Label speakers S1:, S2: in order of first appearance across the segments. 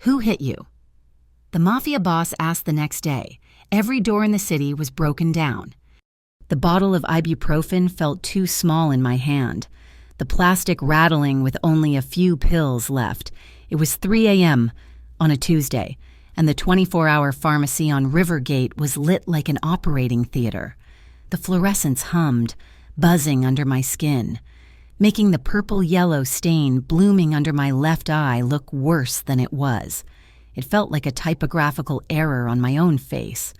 S1: Who hit you? The mafia boss asked the next day. Every door in the city was broken down. The bottle of ibuprofen felt too small in my hand, the plastic rattling with only a few pills left. It was 3 a.m. on a Tuesday, and the 24-hour pharmacy on Rivergate was lit like an operating theater. The fluorescence hummed, buzzing under my skin, making the purple-yellow stain blooming under my left eye look worse than it was. It felt like a typographical error on my own face,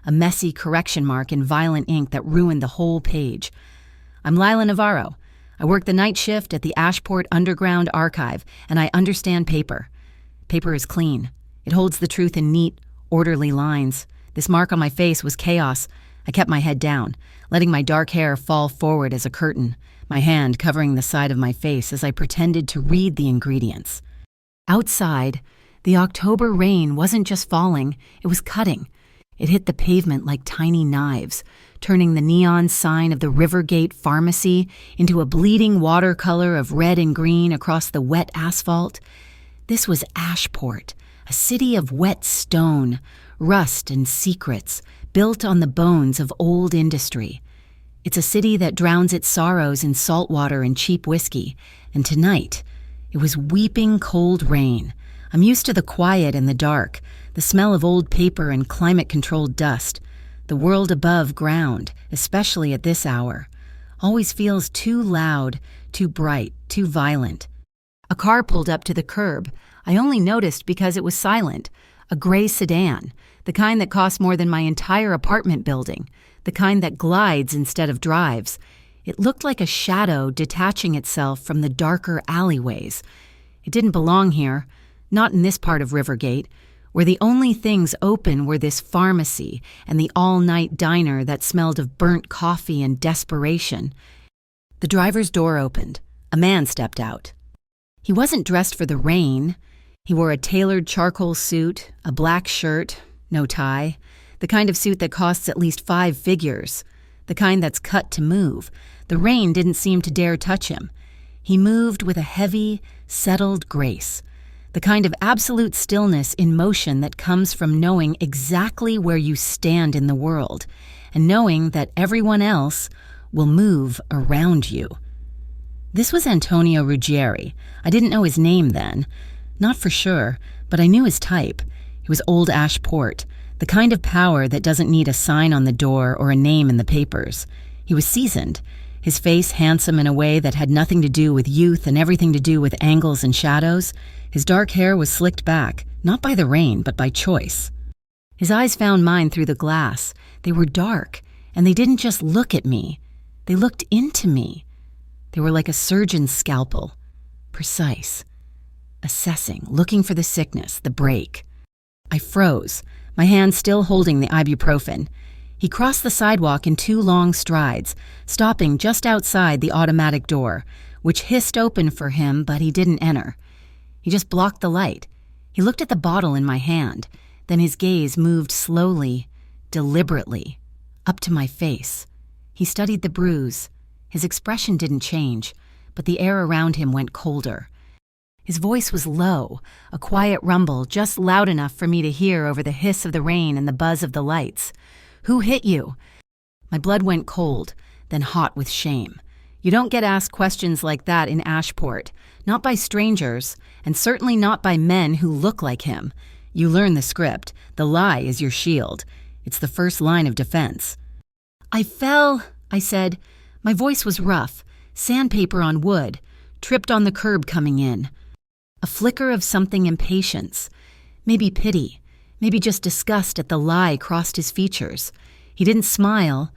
S1: a messy correction mark in violent ink that ruined the whole page. I'm Lila Navarro. I work the night shift at the Ashport Underground Archive, and I understand paper. Paper is clean. It holds the truth in neat, orderly lines. This mark on my face was chaos. I kept my head down, letting my dark hair fall forward as a curtain, my hand covering the side of my face as I pretended to read the ingredients. Outside, the October rain wasn't just falling, it was cutting. It hit the pavement like tiny knives, turning the neon sign of the Rivergate Pharmacy into a bleeding watercolor of red and green across the wet asphalt. This was Ashport, a city of wet stone, rust and secrets, built on the bones of old industry. It's a city that drowns its sorrows in salt water and cheap whiskey, and tonight, it was weeping cold rain. I'm used to the quiet and the dark, the smell of old paper and climate-controlled dust. The world above ground, especially at this hour, always feels too loud, too bright, too violent. A car pulled up to the curb. I only noticed because it was silent. A gray sedan, the kind that costs more than my entire apartment building, the kind that glides instead of drives. It looked like a shadow detaching itself from the darker alleyways. It didn't belong here, not in this part of Rivergate, where the only things open were this pharmacy and the all-night diner that smelled of burnt coffee and desperation. The driver's door opened. A man stepped out. He wasn't dressed for the rain. He wore a tailored charcoal suit, a black shirt, no tie, the kind of suit that costs at least 5 figures, the kind that's cut to move. The rain didn't seem to dare touch him. He moved with a heavy, settled grace, the kind of absolute stillness in motion that comes from knowing exactly where you stand in the world and knowing that everyone else will move around you. This was Antonio Ruggieri. I didn't know his name then. Not for sure, but I knew his type. He was old Ashport, the kind of power that doesn't need a sign on the door or a name in the papers. He was seasoned, his face handsome in a way that had nothing to do with youth and everything to do with angles and shadows. His dark hair was slicked back, not by the rain, but by choice. His eyes found mine through the glass. They were dark, and they didn't just look at me. They looked into me. They were like a surgeon's scalpel, precise, assessing, looking for the sickness, the break. I froze, my hand still holding the ibuprofen. He crossed the sidewalk in 2 long strides, stopping just outside the automatic door, which hissed open for him, but he didn't enter. He just blocked the light. He looked at the bottle in my hand, then his gaze moved slowly, deliberately, up to my face. He studied the bruise. His expression didn't change, but the air around him went colder. His voice was low, a quiet rumble just loud enough for me to hear over the hiss of the rain and the buzz of the lights. "Who hit you?" My blood went cold, then hot with shame. You don't get asked questions like that in Ashport, not by strangers, and certainly not by men who look like him. You learn the script. The lie is your shield. It's the first line of defense. "I fell," I said. My voice was rough, sandpaper on wood, tripped on the curb coming in. A flicker of something impatience, maybe pity, maybe just disgust at the lie crossed his features. He didn't smile.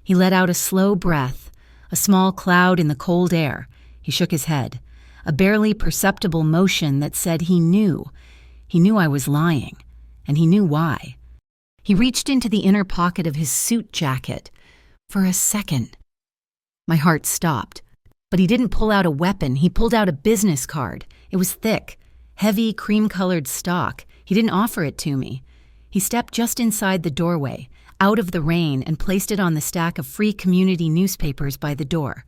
S1: He let out a slow breath, a small cloud in the cold air. He shook his head, a barely perceptible motion that said he knew. He knew I was lying, and he knew why. He reached into the inner pocket of his suit jacket. For a second, my heart stopped. But he didn't pull out a weapon. He pulled out a business card. It was thick, heavy, cream-colored stock. He didn't offer it to me. He stepped just inside the doorway, out of the rain, and placed it on the stack of free community newspapers by the door.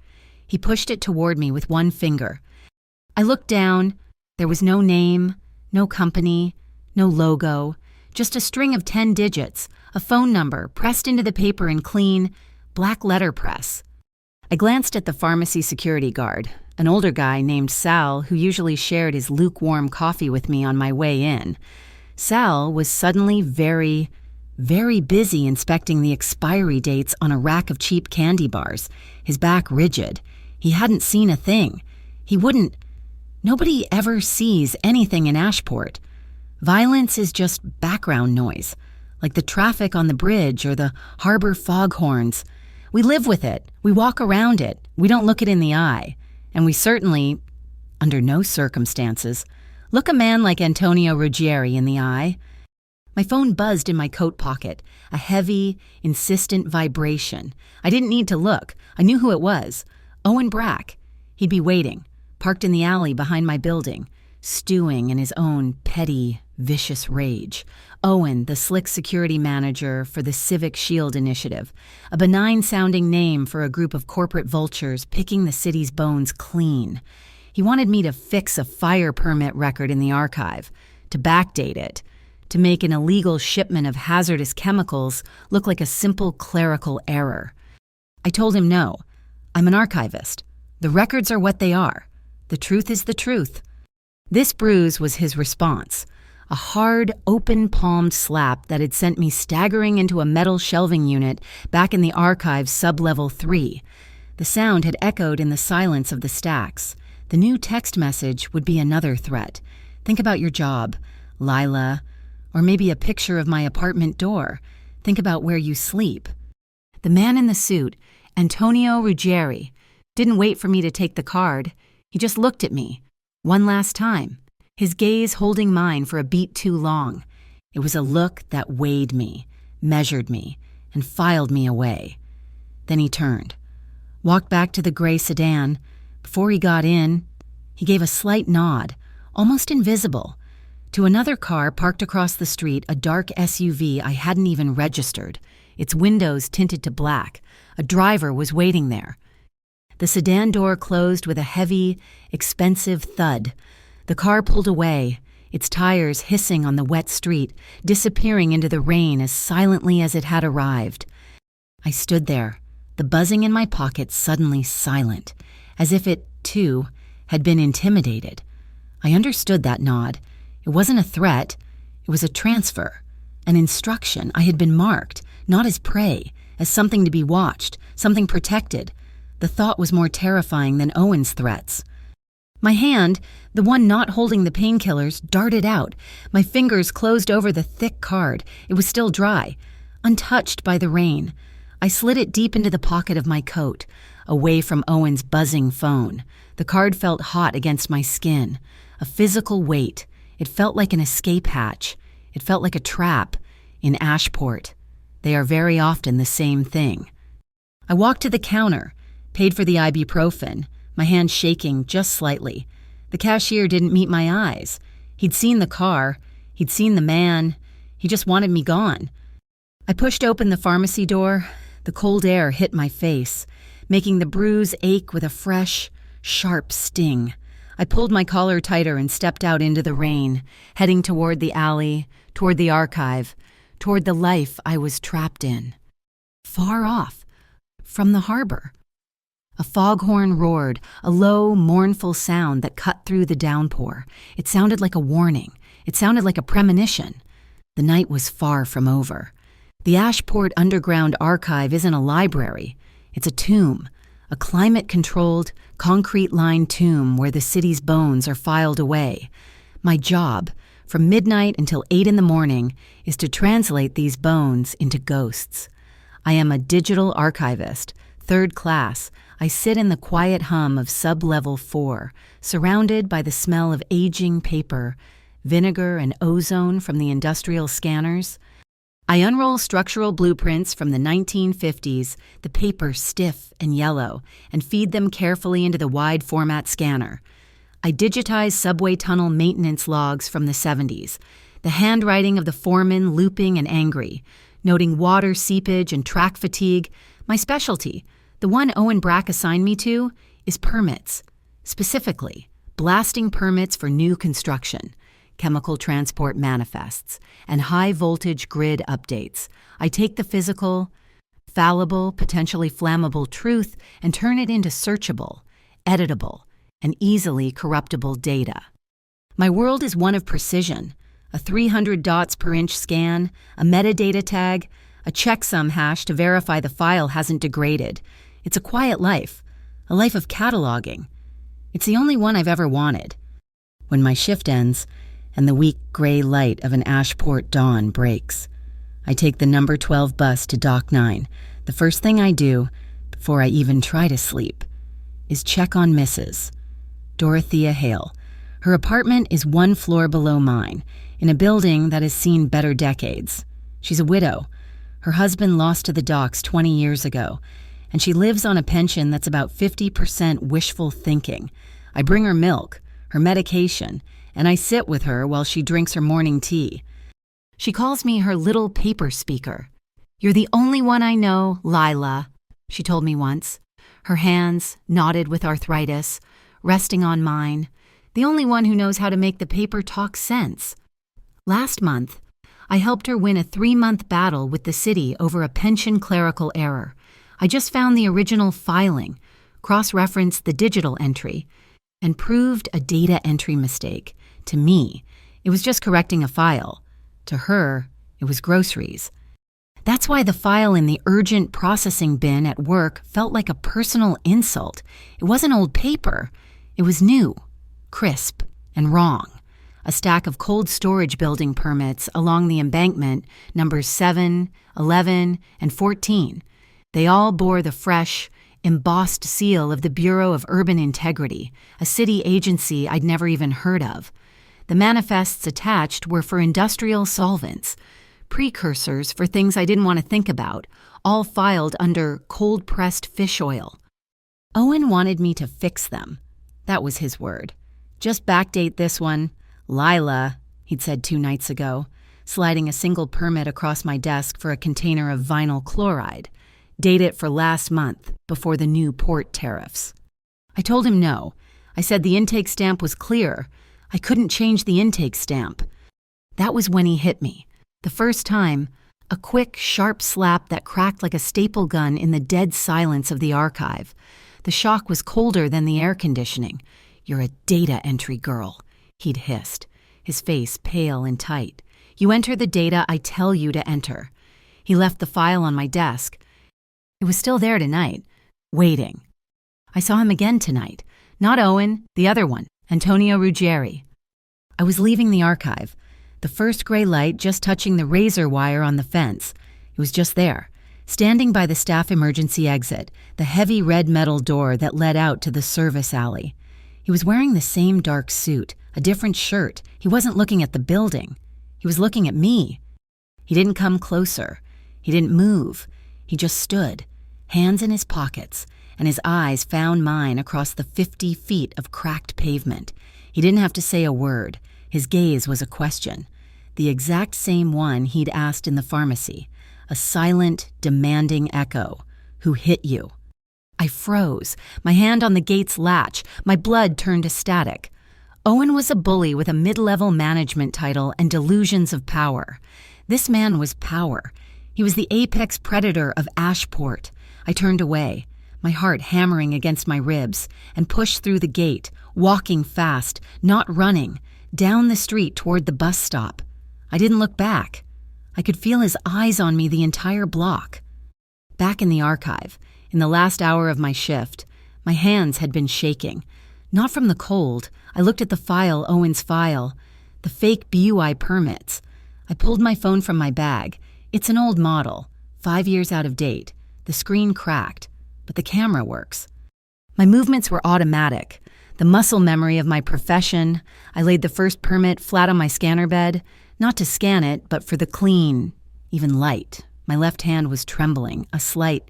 S1: He pushed it toward me with one finger. I looked down. There was no name, no company, No logo, just a string of 10 digits, a phone number pressed into the paper in clean, black letterpress. I glanced at the pharmacy security guard, an older guy named Sal who usually shared his lukewarm coffee with me on my way in. Sal was suddenly very busy inspecting the expiry dates on a rack of cheap candy bars, his back rigid. He hadn't seen a thing. Nobody ever sees anything in Ashport. Violence is just background noise, like the traffic on the bridge or the harbor foghorns. We live with it. We walk around it. We don't look it in the eye. And we certainly, under no circumstances, look a man like Antonio Ruggieri in the eye. My phone buzzed in my coat pocket, a heavy, insistent vibration. I didn't need to look. I knew who it was. Owen Brack. He'd be waiting, parked in the alley behind my building, stewing in his own petty, vicious rage. Owen, the slick security manager for the Civic Shield Initiative, a benign-sounding name for a group of corporate vultures picking the city's bones clean. He wanted me to fix a fire permit record in the archive, to backdate it, to make an illegal shipment of hazardous chemicals look like a simple clerical error. I told him no. I'm an archivist. The records are what they are. The truth is the truth. This bruise was his response, a hard, open-palmed slap that had sent me staggering into a metal shelving unit back in the archive's sub-level 3. The sound had echoed in the silence of the stacks. The new text message would be another threat. Think about your job, Lila, or maybe a picture of my apartment door. Think about where you sleep. The man in the suit, Antonio Ruggieri, didn't wait for me to take the card. He just looked at me, one last time, his gaze holding mine for a beat too long. It was a look that weighed me, measured me, and filed me away. Then he turned, walked back to the gray sedan. Before he got in, he gave a slight nod, almost invisible, to another car parked across the street, a dark SUV I hadn't even registered, its windows tinted to black. A driver was waiting there. The sedan door closed with a heavy, expensive thud. The car pulled away, its tires hissing on the wet street, disappearing into the rain as silently as it had arrived. I stood there, the buzzing in my pocket suddenly silent, as if it, too, had been intimidated. I understood that nod. It wasn't a threat. It was a transfer, an instruction. I had been marked, not as prey, as something to be watched, something protected. The thought was more terrifying than Owen's threats. My hand, the one not holding the painkillers, darted out. My fingers closed over the thick card. It was still dry, untouched by the rain. I slid it deep into the pocket of my coat, away from Owen's buzzing phone. The card felt hot against my skin, a physical weight. It felt like an escape hatch. It felt like a trap. In Ashport, they are very often the same thing. I walked to the counter, paid for the ibuprofen, my hand shaking just slightly. The cashier didn't meet my eyes. He'd seen the car. He'd seen the man. He just wanted me gone. I pushed open the pharmacy door. The cold air hit my face, making the bruise ache with a fresh, sharp sting. I pulled my collar tighter and stepped out into the rain, heading toward the alley, toward the archive, toward the life I was trapped in. Far off, from the harbor. A foghorn roared, a low, mournful sound that cut through the downpour. It sounded like a warning. It sounded like a premonition. The night was far from over. The Ashport Underground Archive isn't a library. It's a tomb, a climate-controlled, concrete-lined tomb where the city's bones are filed away. My job, from midnight until 8 in the morning, is to translate these bones into ghosts. I am a digital archivist, 3rd class. I sit in the quiet hum of sub-level 4, surrounded by the smell of aging paper, vinegar and ozone from the industrial scanners. I unroll structural blueprints from the 1950s, the paper stiff and yellow, and feed them carefully into the wide-format scanner. I digitize subway tunnel maintenance logs from the 70s, the handwriting of the foreman looping and angry, noting water seepage and track fatigue. My specialty, the one Owen Brack assigned me to, is permits. Specifically, blasting permits for new construction. chemical transport manifests, and high-voltage grid updates. I take the physical, fallible, potentially flammable truth and turn it into searchable, editable, and easily corruptible data. My world is one of precision, a 300 dots per inch scan, a metadata tag, a checksum hash to verify the file hasn't degraded. It's a quiet life, a life of cataloging. It's the only one I've ever wanted. When my shift ends and the weak gray light of an Ashport dawn breaks, I take the number 12 bus to Dock 9. The first thing I do, before I even try to sleep, is check on Mrs. Dorothea Hale. Her apartment is one floor below mine, in a building that has seen better decades. She's a widow. Her husband lost to the docks 20 years ago, and she lives on a pension that's about 50% wishful thinking. I bring her milk, her medication, and I sit with her while she drinks her morning tea. She calls me her little paper speaker. "You're the only one I know, Lila," she told me once, her hands, knotted with arthritis, resting on mine, the only one who knows how to make the paper talk sense. Last month, I helped her win a 3-month battle with the city over a pension clerical error. I just found the original filing, cross-referenced the digital entry, and proved a data entry mistake. To me, it was just correcting a file. To her, it was groceries. That's why the file in the urgent processing bin at work felt like a personal insult. It wasn't old paper. It was new, crisp, and wrong. A stack of cold storage building permits along the embankment, numbers 7, 11, and 14. They all bore the fresh, embossed seal of the Bureau of Urban Integrity, a city agency I'd never even heard of. The manifests attached were for industrial solvents, precursors for things I didn't want to think about, all filed under cold-pressed fish oil. Owen wanted me to fix them. That was his word. "Just backdate this one. Lila," he'd said 2 nights ago, sliding a single permit across my desk for a container of vinyl chloride. Date it for last month, before the new port tariffs. I told him no. I said the intake stamp was clear. I couldn't change the intake stamp. That was when he hit me. The first time, a quick, sharp slap that cracked like a staple gun in the dead silence of the archive. The shock was colder than the air conditioning. "You're a data entry girl," he'd hissed, his face pale and tight. "You enter the data I tell you to enter." He left the file on my desk. It was still there tonight, waiting. I saw him again tonight. Not Owen, the other one, Antonio Ruggieri. I was leaving the archive, the first gray light just touching the razor wire on the fence. It was just there, standing by the staff emergency exit, the heavy red metal door that led out to the service alley. He was wearing the same dark suit, a different shirt. He wasn't looking at the building. He was looking at me. He didn't come closer. He didn't move. He just stood, hands in his pockets, and his eyes found mine across the 50 feet of cracked pavement. He didn't have to say a word. His gaze was a question, the exact same one he'd asked in the pharmacy, a silent, demanding echo. "Who hit you?" I froze, my hand on the gate's latch. My blood turned to static. Owen was a bully with a mid-level management title and delusions of power. This man was power. He was the apex predator of Ashport. I turned away, my heart hammering against my ribs, and pushed through the gate, walking fast, not running, down the street toward the bus stop. I didn't look back. I could feel his eyes on me the entire block. Back in the archive, in the last hour of my shift, my hands had been shaking. Not from the cold. I looked at the file, Owen's file, the fake BUI permits. I pulled my phone from my bag. It's an old model, 5 years out of date. The screen cracked, but the camera works. My movements were automatic. The muscle memory of my profession. I laid the first permit flat on my scanner bed, not to scan it, but for the clean, even light. My left hand was trembling, a slight,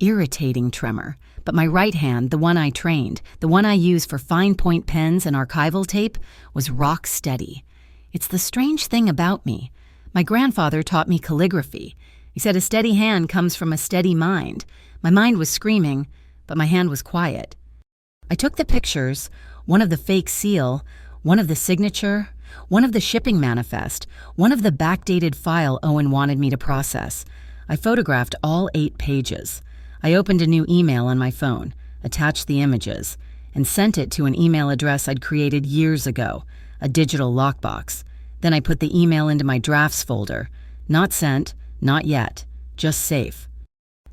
S1: irritating tremor, but my right hand, the one I trained, the one I use for fine point pens and archival tape, was rock steady. It's the strange thing about me. My grandfather taught me calligraphy. He said a steady hand comes from a steady mind. My mind was screaming, but my hand was quiet. I took the pictures, one of the fake seal, one of the signature. one of the shipping manifest, one of the backdated file Owen wanted me to process. I photographed all 8 pages. I opened a new email on my phone, attached the images, and sent it to an email address I'd created years ago, a digital lockbox. Then I put the email into my drafts folder. Not sent, not yet, just safe.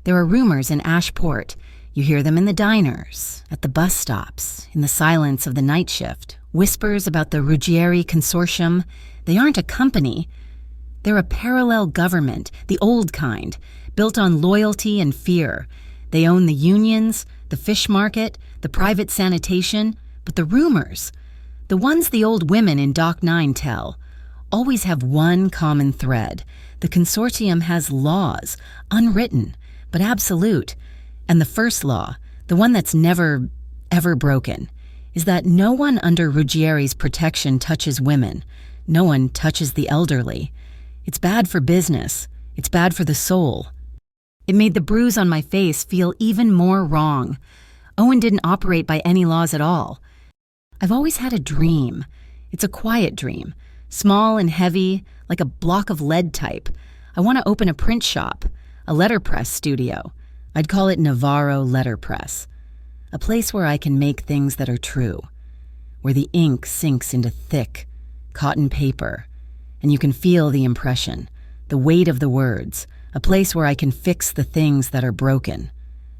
S1: There are rumors in Ashport. You hear them in the diners, at the bus stops, in the silence of the night shift. Whispers about the Ruggieri Consortium. They aren't a company. They're a parallel government, the old kind, built on loyalty and fear. They own the unions, the fish market, the private sanitation, but the rumors, the ones the old women in Dock 9 tell, always have one common thread. The consortium has laws, unwritten, but absolute. And the first law, the one that's never, ever broken, is that no one under Ruggieri's protection touches women. No one touches the elderly. It's bad for business. It's bad for the soul. It made the bruise on my face feel even more wrong. Owen didn't operate by any laws at all. I've always had a dream. It's a quiet dream, small and heavy, like a block of lead type. I want to open a print shop, a letterpress studio. I'd call it Navarro Letterpress. A place where I can make things that are true, where the ink sinks into thick, cotton paper, and you can feel the impression, the weight of the words, a place where I can fix the things that are broken,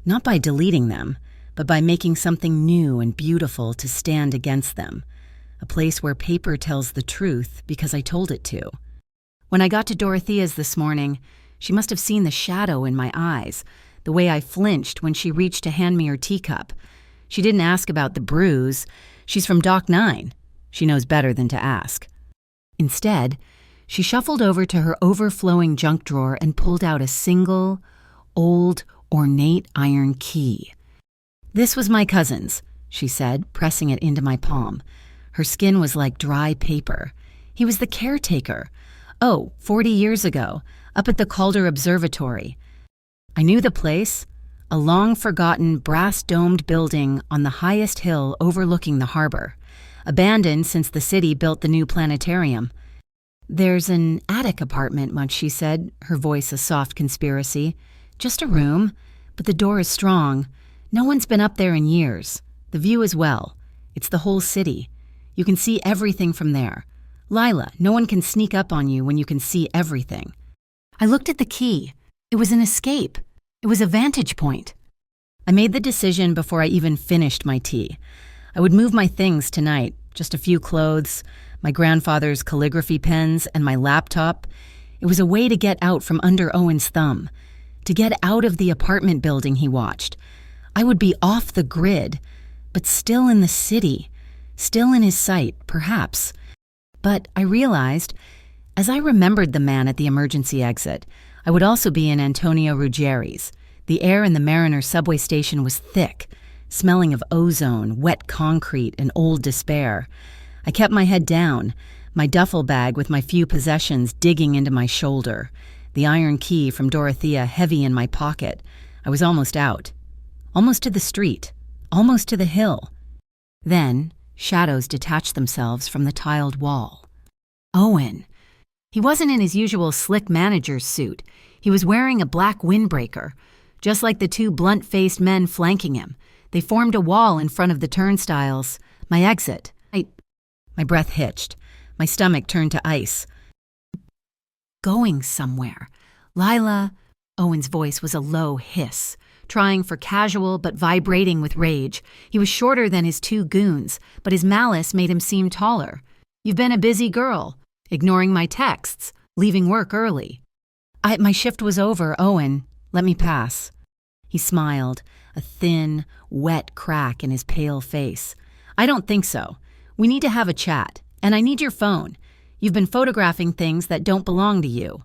S1: not by deleting them, but by making something new and beautiful to stand against them, a place where paper tells the truth because I told it to. When I got to Dorothea's this morning, she must have seen the shadow in my eyes, the way I flinched when she reached to hand me her teacup. She didn't ask about the bruise. She's from Dock 9. She knows better than to ask. Instead, she shuffled over to her overflowing junk drawer and pulled out a single, old, ornate iron key. "This was my cousin's," she said, pressing it into my palm. Her skin was like dry paper. "He was the caretaker. 40 years ago, up at the Calder Observatory. I knew the place, a long-forgotten, brass-domed building on the highest hill overlooking the harbor, abandoned since the city built the new planetarium. There's an attic apartment," once she said, her voice a soft conspiracy. "Just a room, but the door is strong. No one's been up there in years. The view as well. It's the whole city. You can see everything from there. Lila, no one can sneak up on you when you can see everything." I looked at the key. It was an escape. It was a vantage point. I made the decision before I even finished my tea. I would move my things tonight, just a few clothes, my grandfather's calligraphy pens, and my laptop. It was a way to get out from under Owen's thumb, to get out of the apartment building he watched. I would be off the grid, but still in the city, still in his sight, perhaps. But I realized, as I remembered the man at the emergency exit, I would also be in Antonio Ruggieri's. The air in the Mariner subway station was thick, smelling of ozone, wet concrete, and old despair. I kept my head down, my duffel bag with my few possessions digging into my shoulder, the iron key from Dorothea heavy in my pocket. I was almost out, almost to the street, almost to the hill. Then, shadows detached themselves from the tiled wall. Owen. He wasn't in his usual slick manager's suit. He was wearing a black windbreaker. Just like the 2 blunt-faced men flanking him, they formed a wall in front of the turnstiles. My exit. My breath hitched. My stomach turned to ice. Going somewhere. Lila. Owen's voice was a low hiss, trying for casual but vibrating with rage. He was shorter than his 2 goons, but his malice made him seem taller. "You've been a busy girl. Ignoring my texts, leaving work early." My shift was over, Owen. Let me pass." He smiled, a thin, wet crack in his pale face. "I don't think so. We need to have a chat, and I need your phone. You've been photographing things that don't belong to you."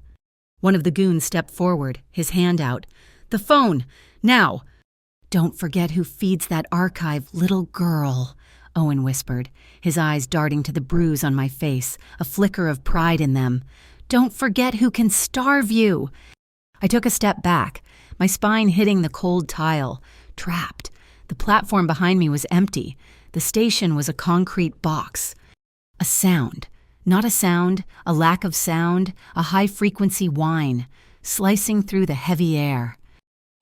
S1: One of the goons stepped forward, his hand out. "The phone! Now!" "Don't forget who feeds that archive, little girl," Owen whispered, his eyes darting to the bruise on my face, a flicker of pride in them. "Don't forget who can starve you." I took a step back, my spine hitting the cold tile. Trapped. The platform behind me was empty. The station was a concrete box. A sound. Not a sound, a lack of sound, a high-frequency whine, slicing through the heavy air.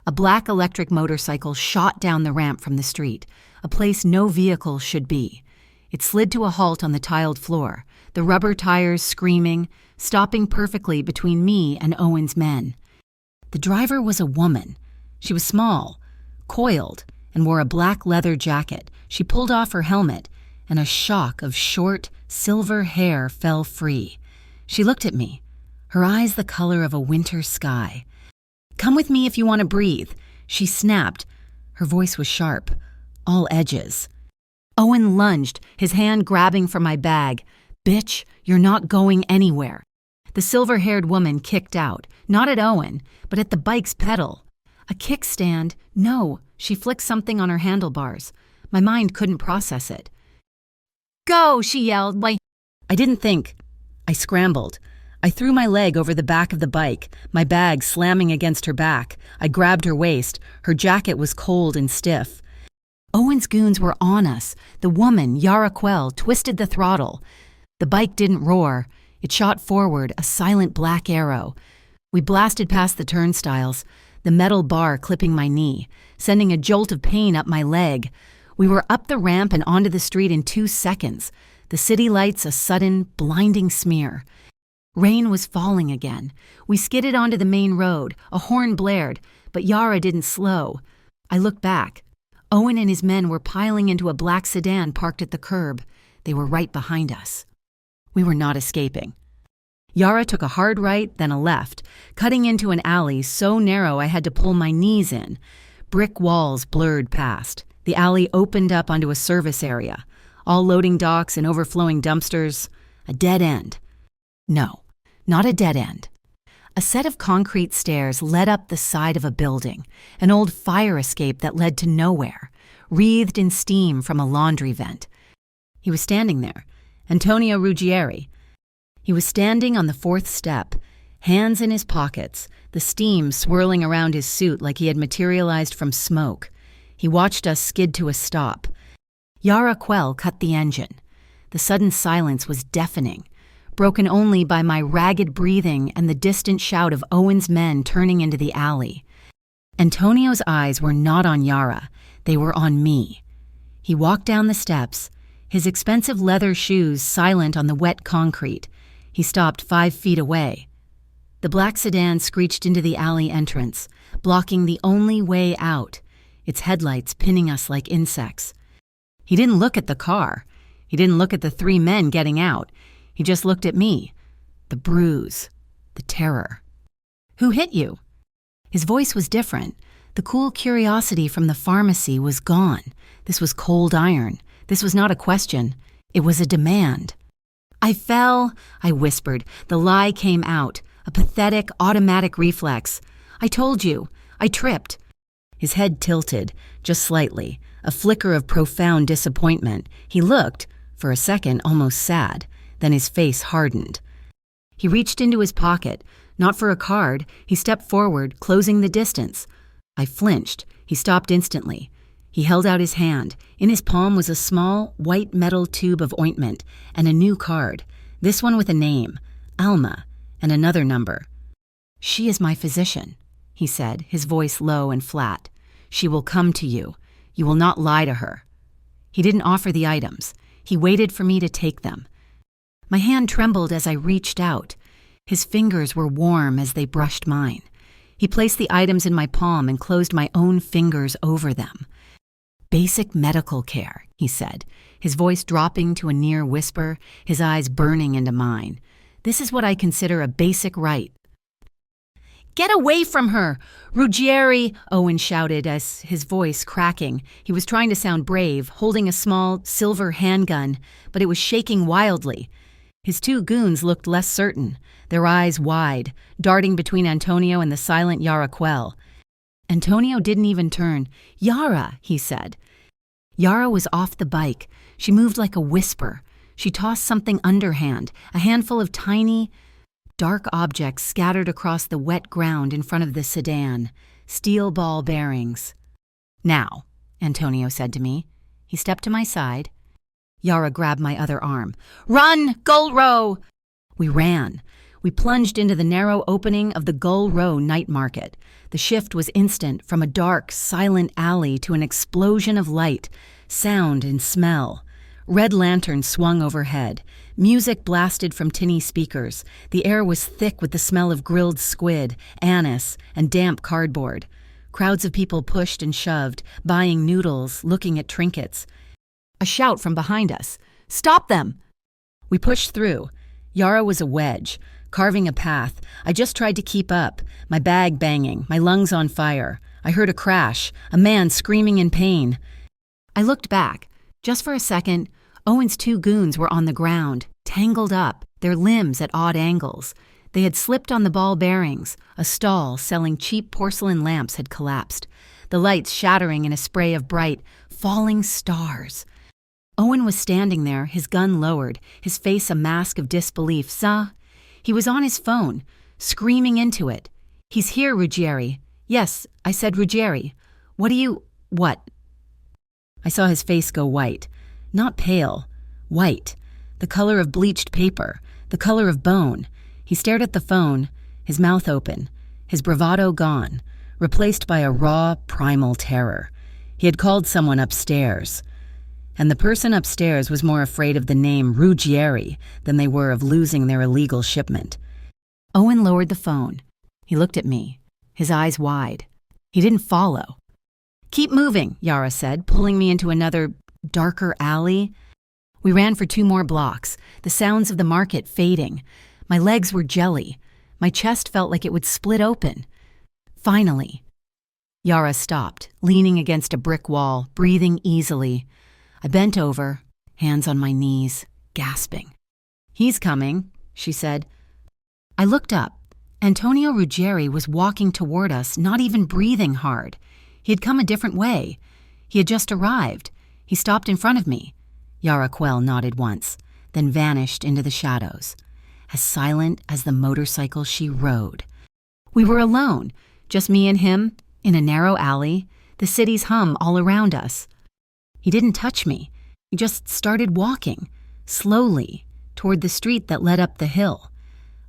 S1: A black electric motorcycle shot down the ramp from the street, a place no vehicle should be. It slid to a halt on the tiled floor, the rubber tires screaming, stopping perfectly between me and Owen's men. The driver was a woman. She was small, coiled, and wore a black leather jacket. She pulled off her helmet, and a shock of short, silver hair fell free. She looked at me, her eyes the color of a winter sky. "Come with me if you want to breathe," she snapped. Her voice was sharp, all edges. Owen lunged, his hand grabbing for my bag. "Bitch, you're not going anywhere." The silver-haired woman kicked out, not at Owen, but at the bike's pedal. A kickstand? No, she flicked something on her handlebars. My mind couldn't process it. "Go," she yelled. I didn't think. I scrambled. I threw my leg over the back of the bike, my bag slamming against her back. I grabbed her waist. Her jacket was cold and stiff. Owen's goons were on us. The woman, Yara Quell, twisted the throttle. The bike didn't roar. It shot forward, a silent black arrow. We blasted past the turnstiles, the metal bar clipping my knee, sending a jolt of pain up my leg. We were up the ramp and onto the street in 2 seconds. The city lights a sudden, blinding smear. Rain was falling again. We skidded onto the main road. A horn blared, but Yara didn't slow. I looked back. Owen and his men were piling into a black sedan parked at the curb. They were right behind us. We were not escaping. Yara took a hard right, then a left, cutting into an alley so narrow I had to pull my knees in. Brick walls blurred past. The alley opened up onto a service area. All loading docks and overflowing dumpsters. A dead end. No, not a dead end. A set of concrete stairs led up the side of a building, an old fire escape that led to nowhere, wreathed in steam from a laundry vent. He was standing there, Antonio Ruggieri. He was standing on the 4th step, hands in his pockets, the steam swirling around his suit like he had materialized from smoke. He watched us skid to a stop. Yara Quell cut the engine. The sudden silence was deafening, broken only by my ragged breathing and the distant shout of Owen's men turning into the alley. Antonio's eyes were not on Yara, they were on me. He walked down the steps, his expensive leather shoes silent on the wet concrete. He stopped 5 feet away. The black sedan screeched into the alley entrance, blocking the only way out, its headlights pinning us like insects. He didn't look at the car. He didn't look at the 3 men getting out. He just looked at me. The bruise. The terror. "Who hit you?" His voice was different. The cool curiosity from the pharmacy was gone. This was cold iron. This was not a question. It was a demand. "I fell," I whispered. The lie came out, a pathetic, automatic reflex. "I told you. I tripped." His head tilted, just slightly, a flicker of profound disappointment. He looked, for a second, almost sad. Then his face hardened. He reached into his pocket, not for a card. He stepped forward, closing the distance. I flinched. He stopped instantly. He held out his hand. In his palm was a small, white metal tube of ointment and a new card, this one with a name, Alma, and another number. "She is my physician," he said, his voice low and flat. "She will come to you. You will not lie to her." He didn't offer the items. He waited for me to take them. My hand trembled as I reached out. His fingers were warm as they brushed mine. He placed the items in my palm and closed my own fingers over them. "Basic medical care," he said, his voice dropping to a near whisper, his eyes burning into mine. "This is what I consider a basic right." "Get away from her! Ruggieri!" Owen shouted, as his voice cracking. He was trying to sound brave, holding a small, silver handgun, but it was shaking wildly. His 2 goons looked less certain, their eyes wide, darting between Antonio and the silent Yara Quell. Antonio didn't even turn. "Yara," he said. Yara was off the bike. She moved like a whisper. She tossed something underhand, a handful of tiny, dark objects scattered across the wet ground in front of the sedan, steel ball bearings. "Now," Antonio said to me. He stepped to my side. Yara grabbed my other arm. "Run, Gull Row!" We ran. We plunged into the narrow opening of the Gull Row night market. The shift was instant, from a dark, silent alley to an explosion of light, sound and smell. Red lanterns swung overhead. Music blasted from tinny speakers. The air was thick with the smell of grilled squid, anise, and damp cardboard. Crowds of people pushed and shoved, buying noodles, looking at trinkets. A shout from behind us. "Stop them!" We pushed through. Yara was a wedge, carving a path. I just tried to keep up, my bag banging, my lungs on fire. I heard a crash, a man screaming in pain. I looked back. Just for a second, Owen's two goons were on the ground, tangled up, their limbs at odd angles. They had slipped on the ball bearings. A stall selling cheap porcelain lamps had collapsed, the lights shattering in a spray of bright, falling stars. Owen was standing there, his gun lowered, his face a mask of disbelief. He was on his phone, screaming into it. "He's here, Ruggieri." "Yes," I said, "Ruggieri. What?" I saw his face go white. Not pale, white. The color of bleached paper, the color of bone. He stared at the phone, his mouth open, his bravado gone, replaced by a raw, primal terror. He had called someone upstairs. And the person upstairs was more afraid of the name Ruggieri than they were of losing their illegal shipment. Owen lowered the phone. He looked at me, his eyes wide. He didn't follow. "Keep moving," Yara said, pulling me into another, darker alley. We ran for 2 more blocks, the sounds of the market fading. My legs were jelly. My chest felt like it would split open. Finally, Yara stopped, leaning against a brick wall, breathing easily. I bent over, hands on my knees, gasping. "He's coming," she said. I looked up. Antonio Ruggieri was walking toward us, not even breathing hard. He had come a different way. He had just arrived. He stopped in front of me. Yara Quell nodded once, then vanished into the shadows, as silent as the motorcycle she rode. We were alone, just me and him, in a narrow alley, the city's hum all around us. He didn't touch me. He just started walking, slowly, toward the street that led up the hill.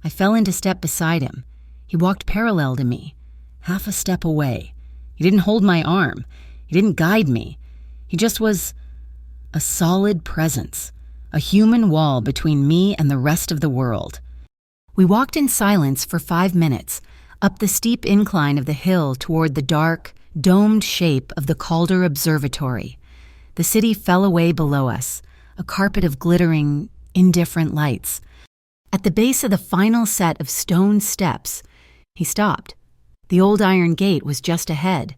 S1: I fell into step beside him. He walked parallel to me, half a step away. He didn't hold my arm. He didn't guide me. He just was a solid presence, a human wall between me and the rest of the world. We walked in silence for 5 minutes, up the steep incline of the hill toward the dark, domed shape of the Calder Observatory. The city fell away below us, a carpet of glittering, indifferent lights. At the base of the final set of stone steps, he stopped. The old iron gate was just ahead.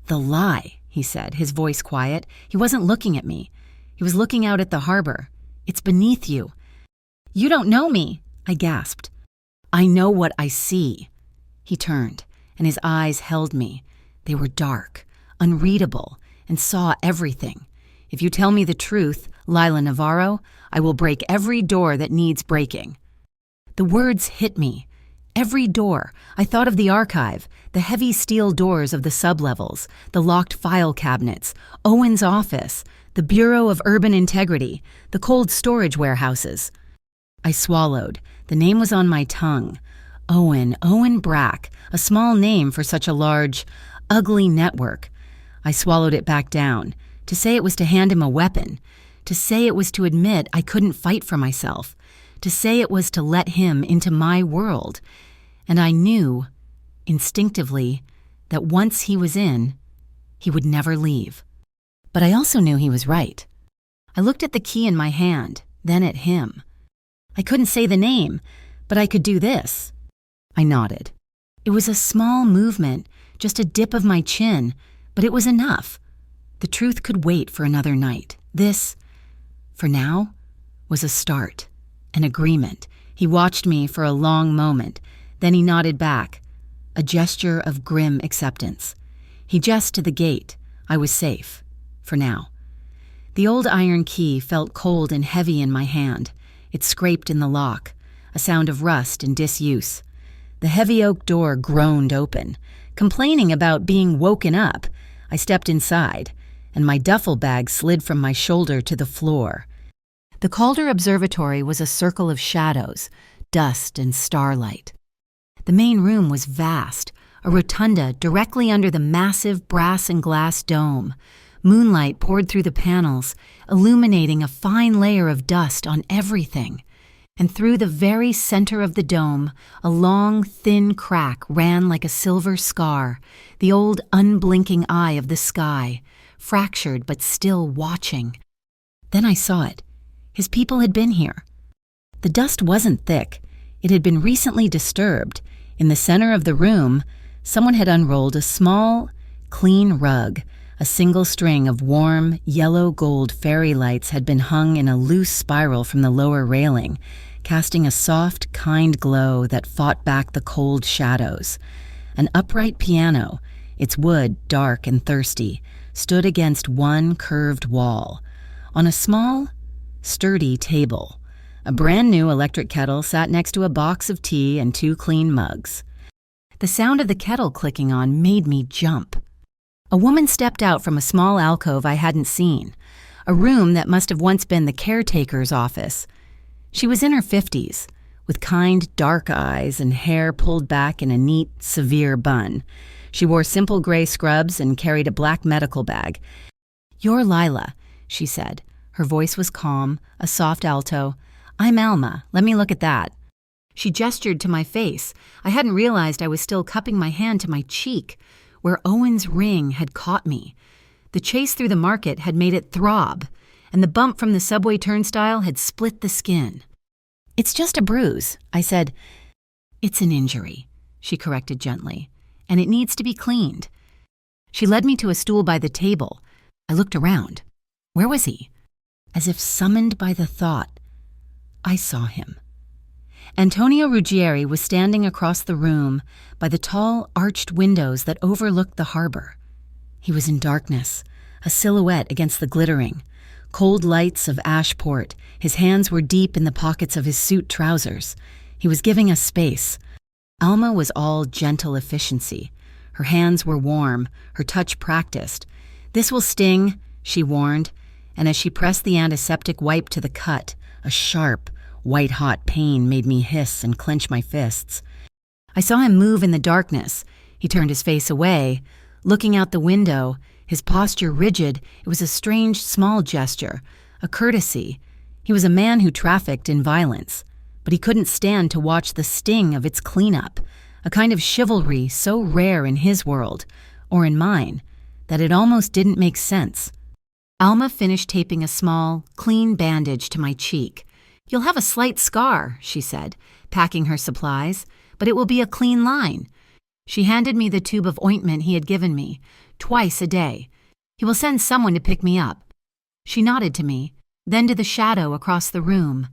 S1: "The lie," he said, his voice quiet. He wasn't looking at me. He was looking out at the harbor. "It's beneath you." "You don't know me," I gasped. "I know what I see." He turned, and his eyes held me. They were dark, unreadable, and saw everything. "If you tell me the truth, Lila Navarro, I will break every door that needs breaking." The words hit me. Every door. I thought of the archive, the heavy steel doors of the sublevels, the locked file cabinets, Owen's office, the Bureau of Urban Integrity, the cold storage warehouses. I swallowed. The name was on my tongue. Owen Brack, a small name for such a large, ugly network. I swallowed it back down. To say it was to hand him a weapon. To say it was to admit I couldn't fight for myself. To say it was to let him into my world. And I knew, instinctively, that once he was in, he would never leave. But I also knew he was right. I looked at the key in my hand, then at him. I couldn't say the name, but I could do this. I nodded. It was a small movement, just a dip of my chin, but it was enough. The truth could wait for another night. This, for now, was a start, an agreement. He watched me for a long moment, then he nodded back, a gesture of grim acceptance. He gestured to the gate. I was safe, for now. The old iron key felt cold and heavy in my hand. It scraped in the lock, a sound of rust and disuse. The heavy oak door groaned open. Complaining about being woken up, I stepped inside, and my duffel bag slid from my shoulder to the floor. The Calder Observatory was a circle of shadows, dust and starlight. The main room was vast, a rotunda directly under the massive brass and glass dome. Moonlight poured through the panels, illuminating a fine layer of dust on everything. And through the very center of the dome, a long, thin crack ran like a silver scar, the old unblinking eye of the sky, fractured but still watching. Then I saw it. His people had been here. The dust wasn't thick. It had been recently disturbed. In the center of the room, someone had unrolled a small, clean rug. A single string of warm, yellow-gold fairy lights had been hung in a loose spiral from the lower railing, casting a soft, kind glow that fought back the cold shadows. An upright piano, its wood dark and thirsty, stood against one curved wall. On a small, sturdy table, a brand-new electric kettle sat next to a box of tea and 2 clean mugs. The sound of the kettle clicking on made me jump. A woman stepped out from a small alcove I hadn't seen, a room that must have once been the caretaker's office. She was in her 50s, with kind, dark eyes and hair pulled back in a neat, severe bun. She wore simple gray scrubs and carried a black medical bag. "You're Lila," she said. Her voice was calm, a soft alto. "I'm Alma. Let me look at that." She gestured to my face. I hadn't realized I was still cupping my hand to my cheek, where Owen's ring had caught me. The chase through the market had made it throb, and the bump from the subway turnstile had split the skin. "It's just a bruise," I said. "It's an injury," she corrected gently, "and it needs to be cleaned." She led me to a stool by the table. I looked around. Where was he? As if summoned by the thought, I saw him. Antonio Ruggieri was standing across the room by the tall, arched windows that overlooked the harbor. He was in darkness, a silhouette against the glittering, cold lights of Ashport. His hands were deep in the pockets of his suit trousers. He was giving us space. Alma was all gentle efficiency. Her hands were warm, her touch practiced. "This will sting," she warned, and as she pressed the antiseptic wipe to the cut, a sharp, white-hot pain made me hiss and clench my fists. I saw him move in the darkness. He turned his face away. Looking out the window, his posture rigid, it was a strange, small gesture, a courtesy. He was a man who trafficked in violence, but he couldn't stand to watch the sting of its cleanup, a kind of chivalry so rare in his world, or in mine, that it almost didn't make sense. Alma finished taping a small, clean bandage to my cheek. "You'll have a slight scar," she said, packing her supplies, "but it will be a clean line." She handed me the tube of ointment he had given me, twice a day. "He will send someone to pick me up." She nodded to me, then to the shadow across the room,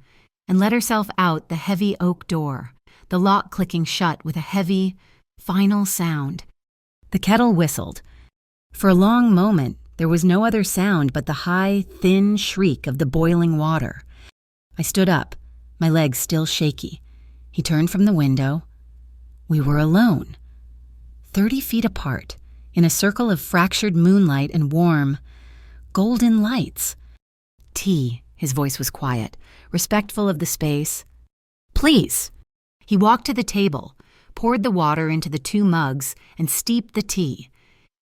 S1: and let herself out the heavy oak door, the lock clicking shut with a heavy, final sound. The kettle whistled. For a long moment, there was no other sound but the high, thin shriek of the boiling water. I stood up, my legs still shaky. He turned from the window. We were alone, 30 feet apart, in a circle of fractured moonlight and warm, golden lights. "Tea," his voice was quiet, respectful of the space. "Please." He walked to the table, poured the water into the 2 mugs, and steeped the tea.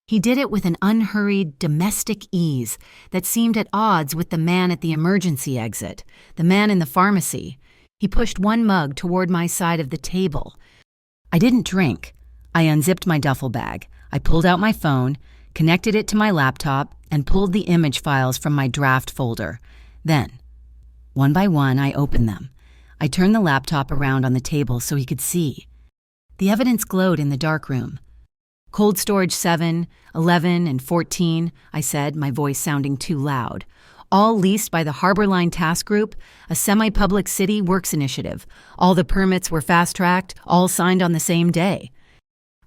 S1: He did it with an unhurried, domestic ease that seemed at odds with the man at the emergency exit, the man in the pharmacy. He pushed 1 mug toward my side of the table. I didn't drink. I unzipped my duffel bag. I pulled out my phone, connected it to my laptop, and pulled the image files from my draft folder. Then, one by one, I opened them. I turned the laptop around on the table so he could see. The evidence glowed in the darkroom. "Cold storage 7, 11, and 14, I said, my voice sounding too loud. "All leased by the Harborline Task Group, a semi-public city works initiative. All the permits were fast-tracked, all signed on the same day."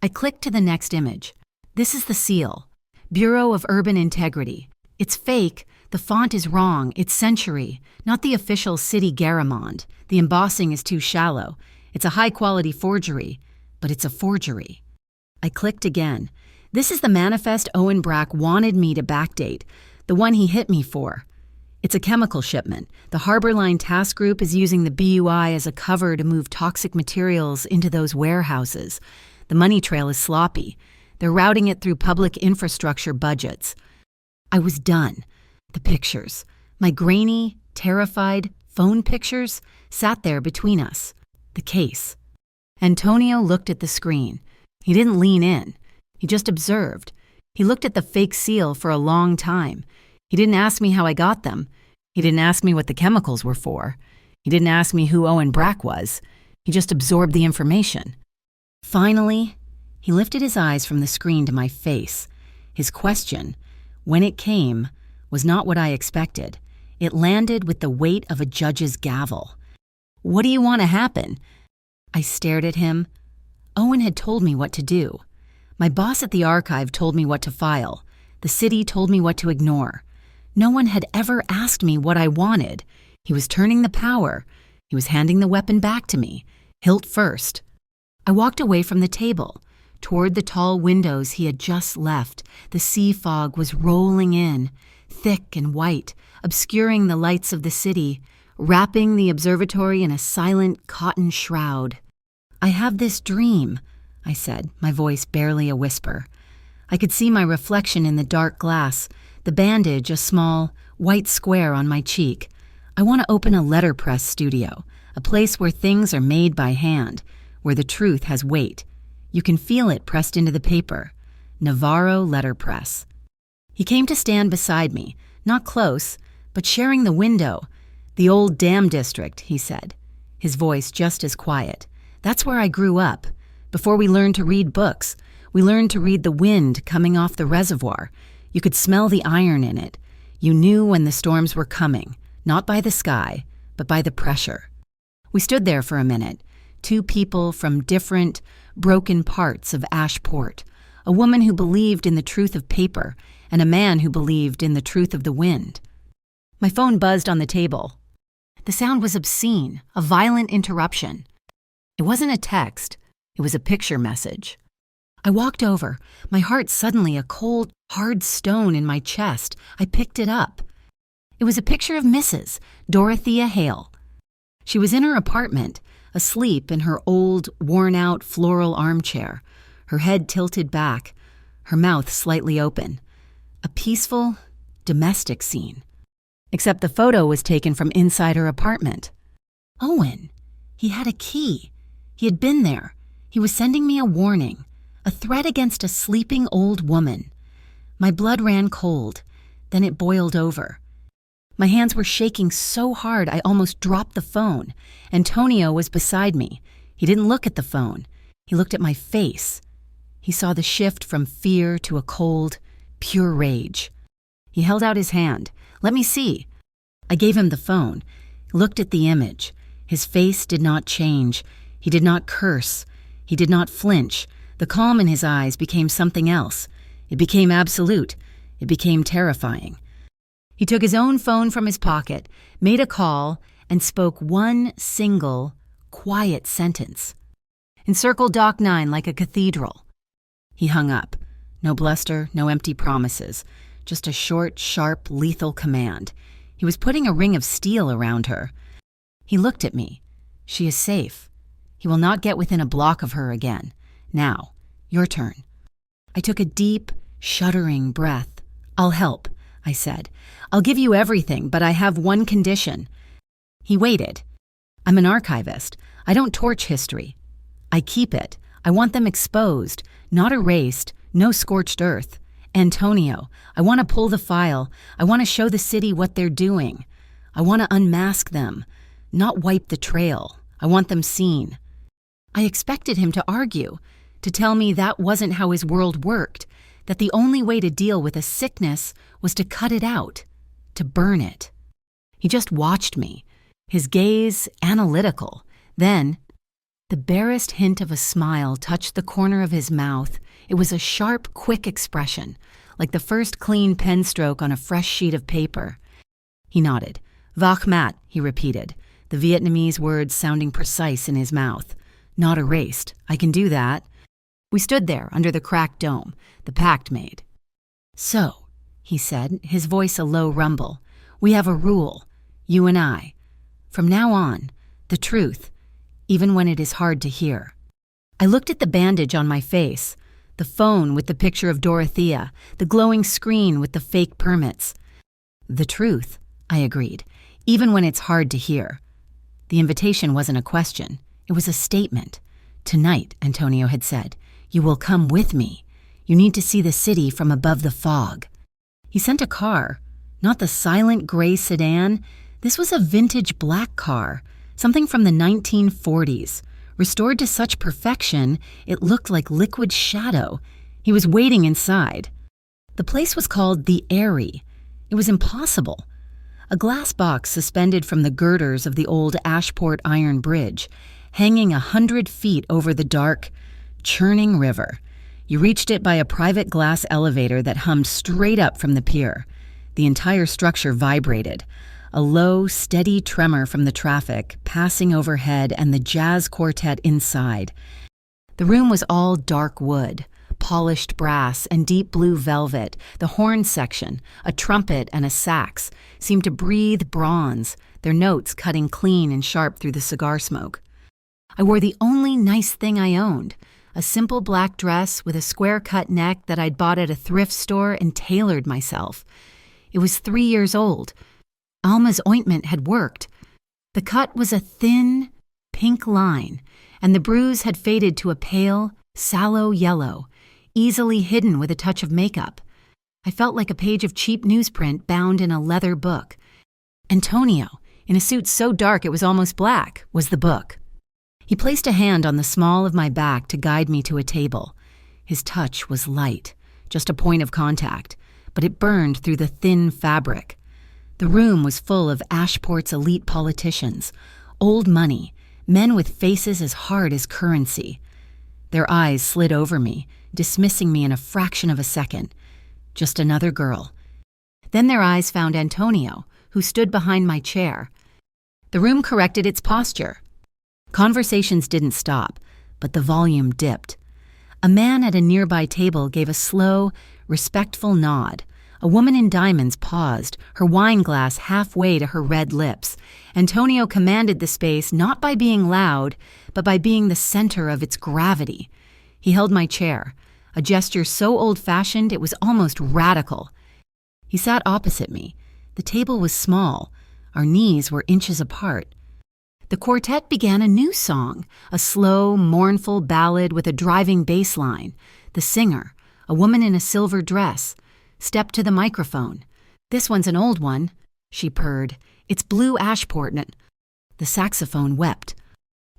S1: I clicked to the next image. This is the seal. Bureau of Urban Integrity. It's fake. The font is wrong. It's Century, not the official city Garamond. The embossing is too shallow. It's a high-quality forgery, but it's a forgery. I clicked again. This is the manifest Owen Brack wanted me to backdate, the one he hit me for. It's a chemical shipment. The Harbor Line Task Group is using the BUI as a cover to move toxic materials into those warehouses. The money trail is sloppy. They're routing it through public infrastructure budgets. I was done. The pictures, my grainy, terrified phone pictures, sat there between us. The case. Antonio looked at the screen. He didn't lean in. He just observed. He looked at the fake seal for a long time. He didn't ask me how I got them. He didn't ask me what the chemicals were for. He didn't ask me who Owen Brack was. He just absorbed the information. Finally, he lifted his eyes from the screen to my face. His question, when it came, was not what I expected. It landed with the weight of a judge's gavel. "What do you want to happen?" I stared at him. Owen had told me what to do. My boss at the archive told me what to file. The city told me what to ignore. No one had ever asked me what I wanted. He was turning the power. He was handing the weapon back to me, hilt first. I walked away from the table, toward the tall windows he had just left. The sea fog was rolling in, thick and white, obscuring the lights of the city, wrapping the observatory in a silent cotton shroud. "I have this dream," I said, my voice barely a whisper. I could see my reflection in the dark glass, the bandage a small, white square on my cheek. I want to open a letterpress studio, a place where things are made by hand, where the truth has weight. You can feel it pressed into the paper. Navarro Letterpress. He came to stand beside me, not close, but sharing the window. "The old dam district," he said, his voice just as quiet. "That's where I grew up. Before we learned to read books, we learned to read the wind coming off the reservoir. You could smell the iron in it. You knew when the storms were coming, not by the sky, but by the pressure." We stood there for a minute, two people from different, broken parts of Ashport, a woman who believed in the truth of paper and a man who believed in the truth of the wind. My phone buzzed on the table. The sound was obscene, a violent interruption. It wasn't a text. It was a picture message. I walked over, my heart suddenly a cold, hard stone in my chest. I picked it up. It was a picture of Mrs. Dorothea Hale. She was in her apartment, asleep in her old, worn-out floral armchair, her head tilted back, her mouth slightly open. A peaceful, domestic scene. Except the photo was taken from inside her apartment. Owen. He had a key. He had been there. He was sending me a warning, a threat against a sleeping old woman. My blood ran cold. Then it boiled over. My hands were shaking so hard I almost dropped the phone. Antonio was beside me. He didn't look at the phone. He looked at my face. He saw the shift from fear to a cold, pure rage. He held out his hand. "Let me see." I gave him the phone, looked at the image. His face did not change. He did not curse. He did not flinch. The calm in his eyes became something else. It became absolute. It became terrifying. He took his own phone from his pocket, made a call, and spoke one single, quiet sentence. "Encircle Dock 9 like a cathedral." He hung up. No bluster, no empty promises. Just a short, sharp, lethal command. He was putting a ring of steel around her. He looked at me. "She is safe. He will not get within a block of her again. Now, your turn." I took a deep, shuddering breath. "I'll help," I said. "I'll give you everything, but I have one condition." He waited. "I'm an archivist. I don't torch history. I keep it. I want them exposed, not erased, no scorched earth. Antonio, I want to pull the file. I want to show the city what they're doing. I want to unmask them, not wipe the trail. I want them seen." I expected him to argue, to tell me that wasn't how his world worked, that the only way to deal with a sickness was to cut it out, to burn it. He just watched me, his gaze analytical. Then, the barest hint of a smile touched the corner of his mouth. It was a sharp, quick expression, like the first clean pen stroke on a fresh sheet of paper. He nodded. "Vach mat," he repeated, the Vietnamese words sounding precise in his mouth. "Not erased. I can do that." We stood there under the cracked dome, the pact made. "So," he said, his voice a low rumble, "we have a rule, you and I. From now on, the truth, even when it is hard to hear." I looked at the bandage on my face, the phone with the picture of Dorothea, the glowing screen with the fake permits. "The truth," I agreed, "even when it's hard to hear." The invitation wasn't a question. It was a statement. "Tonight," Antonio had said, "you will come with me. You need to see the city from above the fog." He sent a car, not the silent gray sedan. This was a vintage black car, something from the 1940s, restored to such perfection it looked like liquid shadow. He was waiting inside. The place was called the Airy. It was impossible. A glass box suspended from the girders of the old Ashport Iron Bridge, hanging 100 feet over the dark, churning river. You reached it by a private glass elevator that hummed straight up from the pier. The entire structure vibrated, a low, steady tremor from the traffic passing overhead and the jazz quartet inside. The room was all dark wood, polished brass and deep blue velvet. The horn section, a trumpet and a sax, seemed to breathe bronze, their notes cutting clean and sharp through the cigar smoke. I wore the only nice thing I owned, a simple black dress with a square-cut neck that I'd bought at a thrift store and tailored myself. It was 3 years old. Alma's ointment had worked. The cut was a thin, pink line, and the bruise had faded to a pale, sallow yellow, easily hidden with a touch of makeup. I felt like a page of cheap newsprint bound in a leather book. Antonio, in a suit so dark it was almost black, was the book. He placed a hand on the small of my back to guide me to a table. His touch was light, just a point of contact, but it burned through the thin fabric. The room was full of Ashport's elite politicians, old money, men with faces as hard as currency. Their eyes slid over me, dismissing me in a fraction of a second. Just another girl. Then their eyes found Antonio, who stood behind my chair. The room corrected its posture. Conversations didn't stop, but the volume dipped. A man at a nearby table gave a slow, respectful nod. A woman in diamonds paused, her wine glass halfway to her red lips. Antonio commanded the space not by being loud, but by being the center of its gravity. He held my chair, a gesture so old-fashioned it was almost radical. He sat opposite me. The table was small. Our knees were inches apart. The quartet began a new song, a slow, mournful ballad with a driving bass line. The singer, a woman in a silver dress, stepped to the microphone. "This one's an old one," she purred. "It's Blue Ashport." The saxophone wept.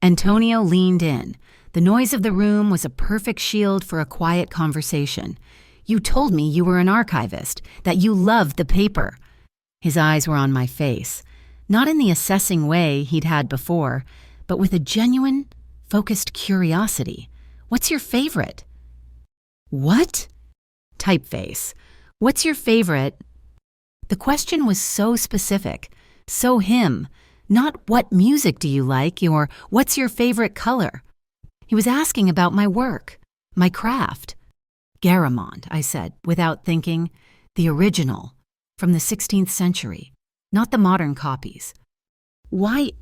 S1: Antonio leaned in. The noise of the room was a perfect shield for a quiet conversation. "You told me you were an archivist, that you loved the paper." His eyes were on my face. Not in the assessing way he'd had before, but with a genuine, focused curiosity. "What's your favorite?" "What?" Typeface. "What's your favorite?" The question was so specific, so him. Not "what music do you like?" or "what's your favorite color?" He was asking about my work, my craft. "Garamond," I said, without thinking. "The original, from the 16th century. Not the modern copies." "Why?"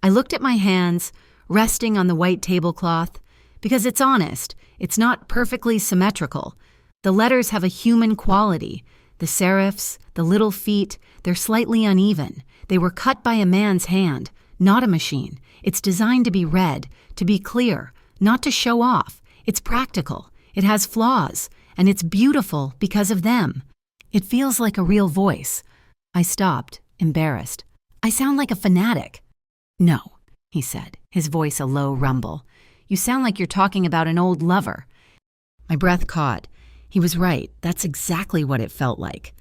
S1: I looked at my hands, resting on the white tablecloth. "Because it's honest. It's not perfectly symmetrical. The letters have a human quality. The serifs, the little feet, they're slightly uneven. They were cut by a man's hand, not a machine. It's designed to be read, to be clear, not to show off. It's practical. It has flaws, and it's beautiful because of them. It feels like a real voice." I stopped, embarrassed. "I sound like a fanatic." "No," he said, his voice a low rumble. "You sound like you're talking about an old lover." My breath caught. He was right. That's exactly what it felt like.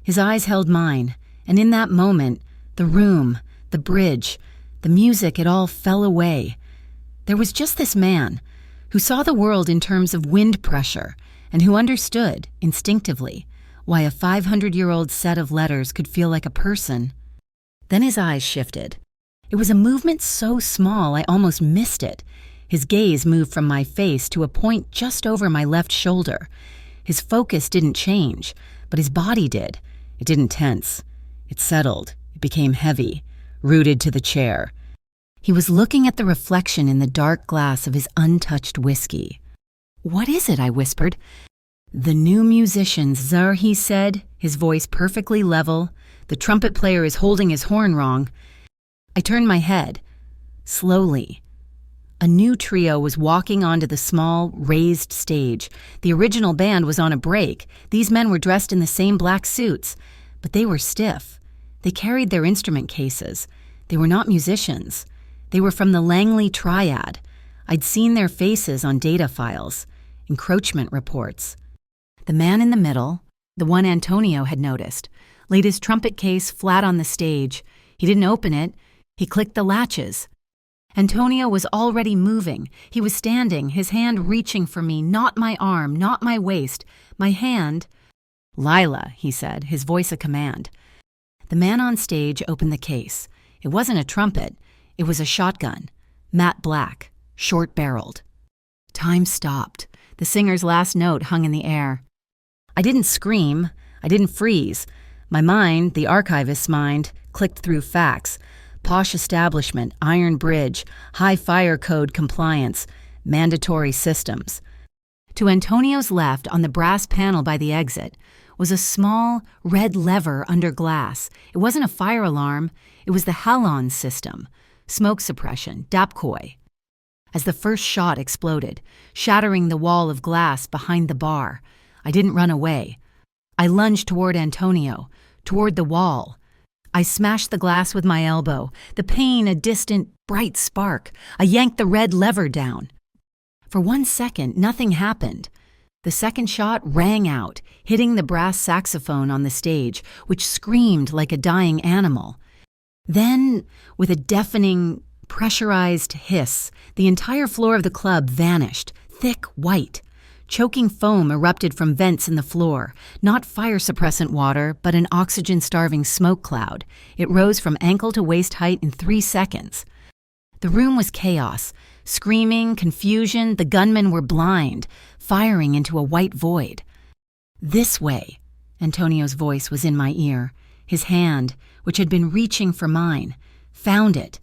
S1: His eyes held mine, and in that moment, the room, the bridge, the music, it all fell away. There was just this man who saw the world in terms of wind pressure and who understood, instinctively, why a 500-year-old set of letters could feel like a person. Then his eyes shifted. It was a movement so small I almost missed it. His gaze moved from my face to a point just over my left shoulder. His focus didn't change, but his body did. It didn't tense. It settled. It became heavy, rooted to the chair. He was looking at the reflection in the dark glass of his untouched whiskey. "What is it?" I whispered. "The new musicians, sir," he said, his voice perfectly level. "The trumpet player is holding his horn wrong." I turned my head. Slowly. A new trio was walking onto the small, raised stage. The original band was on a break. These men were dressed in the same black suits, but they were stiff. They carried their instrument cases. They were not musicians. They were from the Langley Triad. I'd seen their faces on data files, encroachment reports. The man in the middle, the one Antonio had noticed, laid his trumpet case flat on the stage. He didn't open it. He clicked the latches. Antonio was already moving. He was standing, his hand reaching for me, not my arm, not my waist, my hand. "Lila," he said, his voice a command. The man on stage opened the case. It wasn't a trumpet. It was a shotgun, matte black, short-barreled. Time stopped. The singer's last note hung in the air. I didn't scream. I didn't freeze. My mind, the archivist's mind, clicked through facts. Posh establishment, iron bridge, high fire code compliance, mandatory systems. To Antonio's left, on the brass panel by the exit, was a small red lever under glass. It wasn't a fire alarm. It was the halon system, smoke suppression, DAPCOI. As the first shot exploded, shattering the wall of glass behind the bar, I didn't run away. I lunged toward Antonio, toward the wall. I smashed the glass with my elbow, the pain a distant, bright spark. I yanked the red lever down. For 1 second, nothing happened. The second shot rang out, hitting the brass saxophone on the stage, which screamed like a dying animal. Then, with a deafening, pressurized hiss, the entire floor of the club vanished, thick white. Choking foam erupted from vents in the floor, not fire suppressant water, but an oxygen-starving smoke cloud. It rose from ankle to waist height in 3 seconds. The room was chaos. Screaming, confusion, the gunmen were blind, firing into a white void. "This way," Antonio's voice was in my ear. His hand, which had been reaching for mine, found it.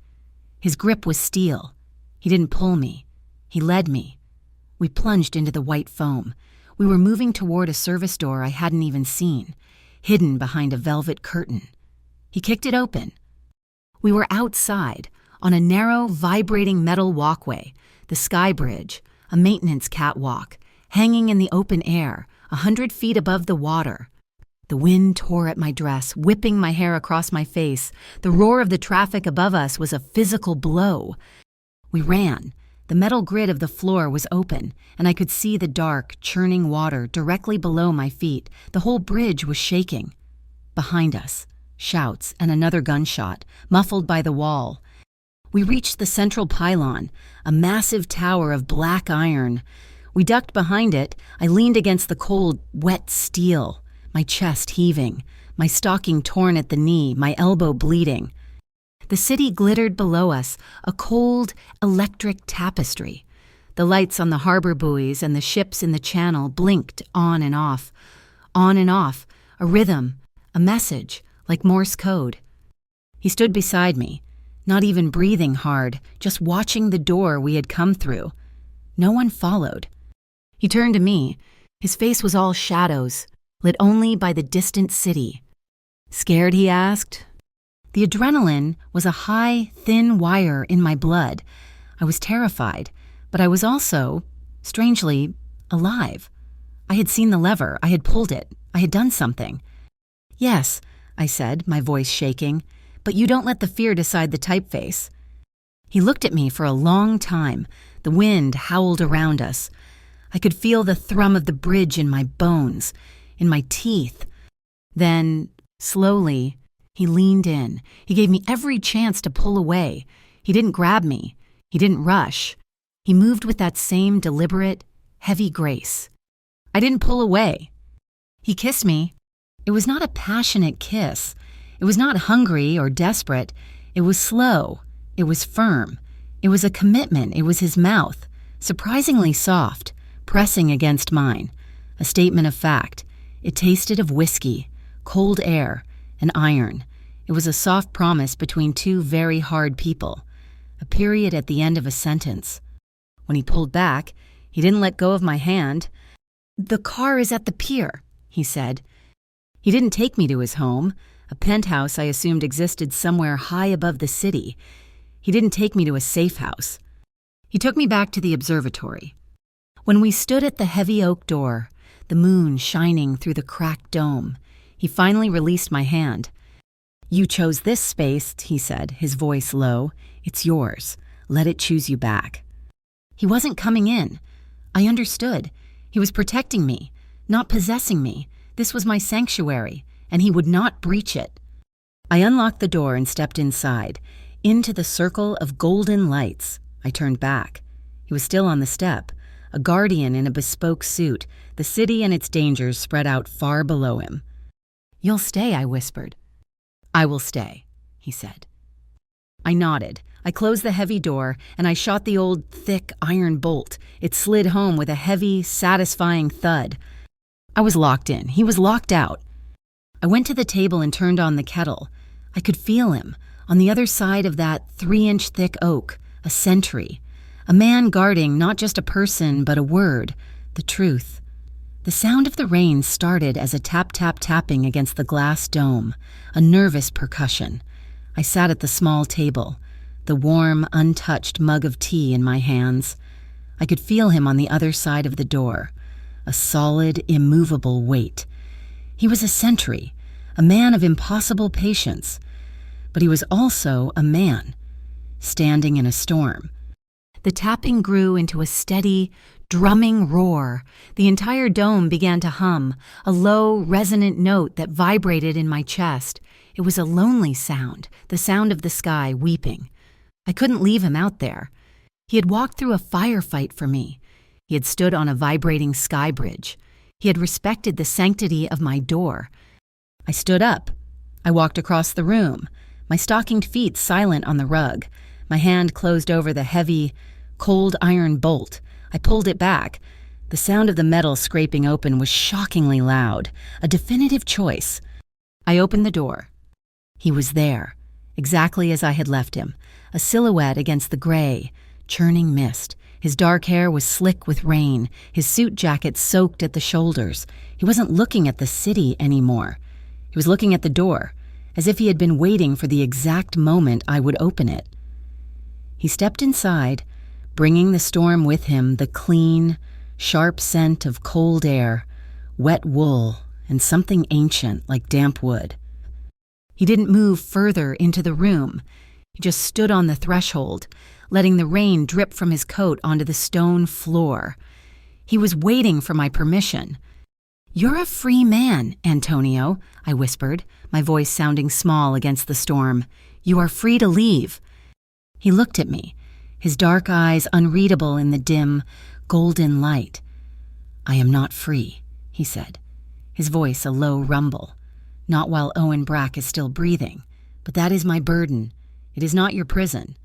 S1: His grip was steel. He didn't pull me. He led me. We plunged into the white foam. We were moving toward a service door I hadn't even seen, hidden behind a velvet curtain. He kicked it open. We were outside, on a narrow, vibrating metal walkway, the sky bridge, a maintenance catwalk, hanging in the open air, 100 feet above the water. The wind tore at my dress, whipping my hair across my face. The roar of the traffic above us was a physical blow. We ran. The metal grid of the floor was open, and I could see the dark, churning water directly below my feet. The whole bridge was shaking. Behind us, shouts and another gunshot, muffled by the wall. We reached the central pylon, a massive tower of black iron. We ducked behind it. I leaned against the cold, wet steel, my chest heaving, my stocking torn at the knee, my elbow bleeding. The city glittered below us, a cold, electric tapestry. The lights on the harbor buoys and the ships in the channel blinked on and off, a rhythm, a message, like Morse code. He stood beside me, not even breathing hard, just watching the door we had come through. No one followed. He turned to me. His face was all shadows, lit only by the distant city. "Scared?" he asked. The adrenaline was a high, thin wire in my blood. I was terrified, but I was also, strangely, alive. I had seen the lever. I had pulled it. I had done something. "Yes," I said, my voice shaking, "but you don't let the fear decide the typeface." He looked at me for a long time. The wind howled around us. I could feel the thrum of the bridge in my bones, in my teeth. Then, slowly, he leaned in. He gave me every chance to pull away. He didn't grab me. He didn't rush. He moved with that same deliberate, heavy grace. I didn't pull away. He kissed me. It was not a passionate kiss. It was not hungry or desperate. It was slow. It was firm. It was a commitment. It was his mouth, surprisingly soft, pressing against mine. A statement of fact. It tasted of whiskey, cold air, and iron. It was a soft promise between two very hard people. A period at the end of a sentence. When he pulled back, he didn't let go of my hand. "The car is at the pier," he said. He didn't take me to his home, a penthouse I assumed existed somewhere high above the city. He didn't take me to a safe house. He took me back to the observatory. When we stood at the heavy oak door, the moon shining through the cracked dome, he finally released my hand. "You chose this space," he said, his voice low. "It's yours. Let it choose you back." He wasn't coming in. I understood. He was protecting me, not possessing me. This was my sanctuary, and he would not breach it. I unlocked the door and stepped inside, into the circle of golden lights. I turned back. He was still on the step, a guardian in a bespoke suit, the city and its dangers spread out far below him. "You'll stay," I whispered. "I will stay," he said. I nodded. I closed the heavy door, and I shot the old, thick iron bolt. It slid home with a heavy, satisfying thud. I was locked in. He was locked out. I went to the table and turned on the kettle. I could feel him, on the other side of that 3-inch thick oak, a sentry. A man guarding not just a person, but a word, the truth. The sound of the rain started as a tap-tap-tapping against the glass dome, a nervous percussion. I sat at the small table, the warm, untouched mug of tea in my hands. I could feel him on the other side of the door, a solid, immovable weight. He was a sentry, a man of impossible patience, but he was also a man, standing in a storm. The tapping grew into a steady, drumming roar. The entire dome began to hum, a low, resonant note that vibrated in my chest. It was a lonely sound, the sound of the sky weeping. I couldn't leave him out there. He had walked through a firefight for me. He had stood on a vibrating sky bridge. He had respected the sanctity of my door. I stood up. I walked across the room, my stockinged feet silent on the rug. My hand closed over the heavy, cold iron bolt. I pulled it back. The sound of the metal scraping open was shockingly loud, a definitive choice. I opened the door. He was there, exactly as I had left him, a silhouette against the gray, churning mist. His dark hair was slick with rain, his suit jacket soaked at the shoulders. He wasn't looking at the city anymore. He was looking at the door, as if he had been waiting for the exact moment I would open it. He stepped inside, bringing the storm with him, the clean, sharp scent of cold air, wet wool, and something ancient like damp wood. He didn't move further into the room. He just stood on the threshold, letting the rain drip from his coat onto the stone floor. He was waiting for my permission. "You're a free man, Antonio," I whispered, my voice sounding small against the storm. "You are free to leave." He looked at me, his dark eyes unreadable in the dim, golden light. "I am not free," he said, his voice a low rumble. "Not while Owen Brack is still breathing, but that is my burden. It is not your prison."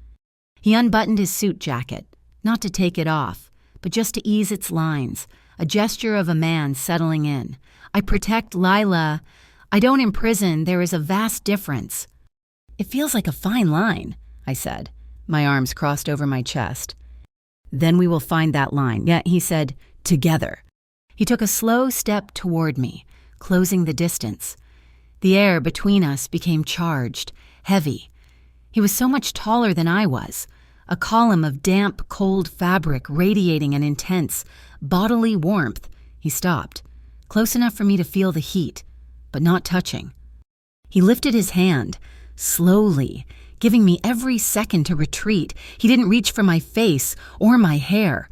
S1: He unbuttoned his suit jacket, not to take it off, but just to ease its lines, a gesture of a man settling in. "I protect Lila. I don't imprison. There is a vast difference." "It feels like a fine line," I said, my arms crossed over my chest. "Then we will find that line." "Yeah," he said, "together." He took a slow step toward me, closing the distance. The air between us became charged, heavy. He was so much taller than I was, a column of damp, cold fabric radiating an intense, bodily warmth. He stopped, close enough for me to feel the heat, but not touching. He lifted his hand, slowly, giving me every second to retreat. He didn't reach for my face or my hair.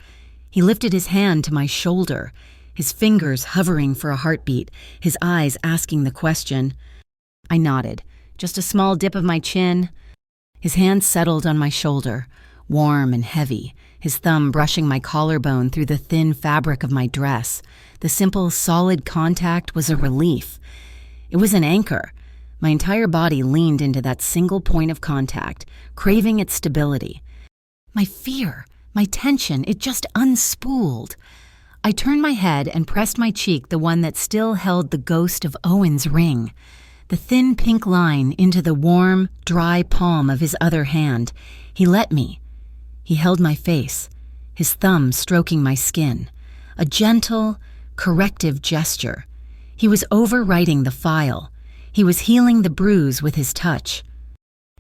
S1: He lifted his hand to my shoulder, his fingers hovering for a heartbeat, his eyes asking the question. I nodded, just a small dip of my chin. His hand settled on my shoulder, warm and heavy, his thumb brushing my collarbone through the thin fabric of my dress. The simple, solid contact was a relief. It was an anchor. My entire body leaned into that single point of contact, craving its stability. My fear, my tension, it just unspooled. I turned my head and pressed my cheek, the one that still held the ghost of Owen's ring, the thin pink line into the warm, dry palm of his other hand. He let me. He held my face, his thumb stroking my skin. A gentle, corrective gesture. He was overwriting the file. He was healing the bruise with his touch.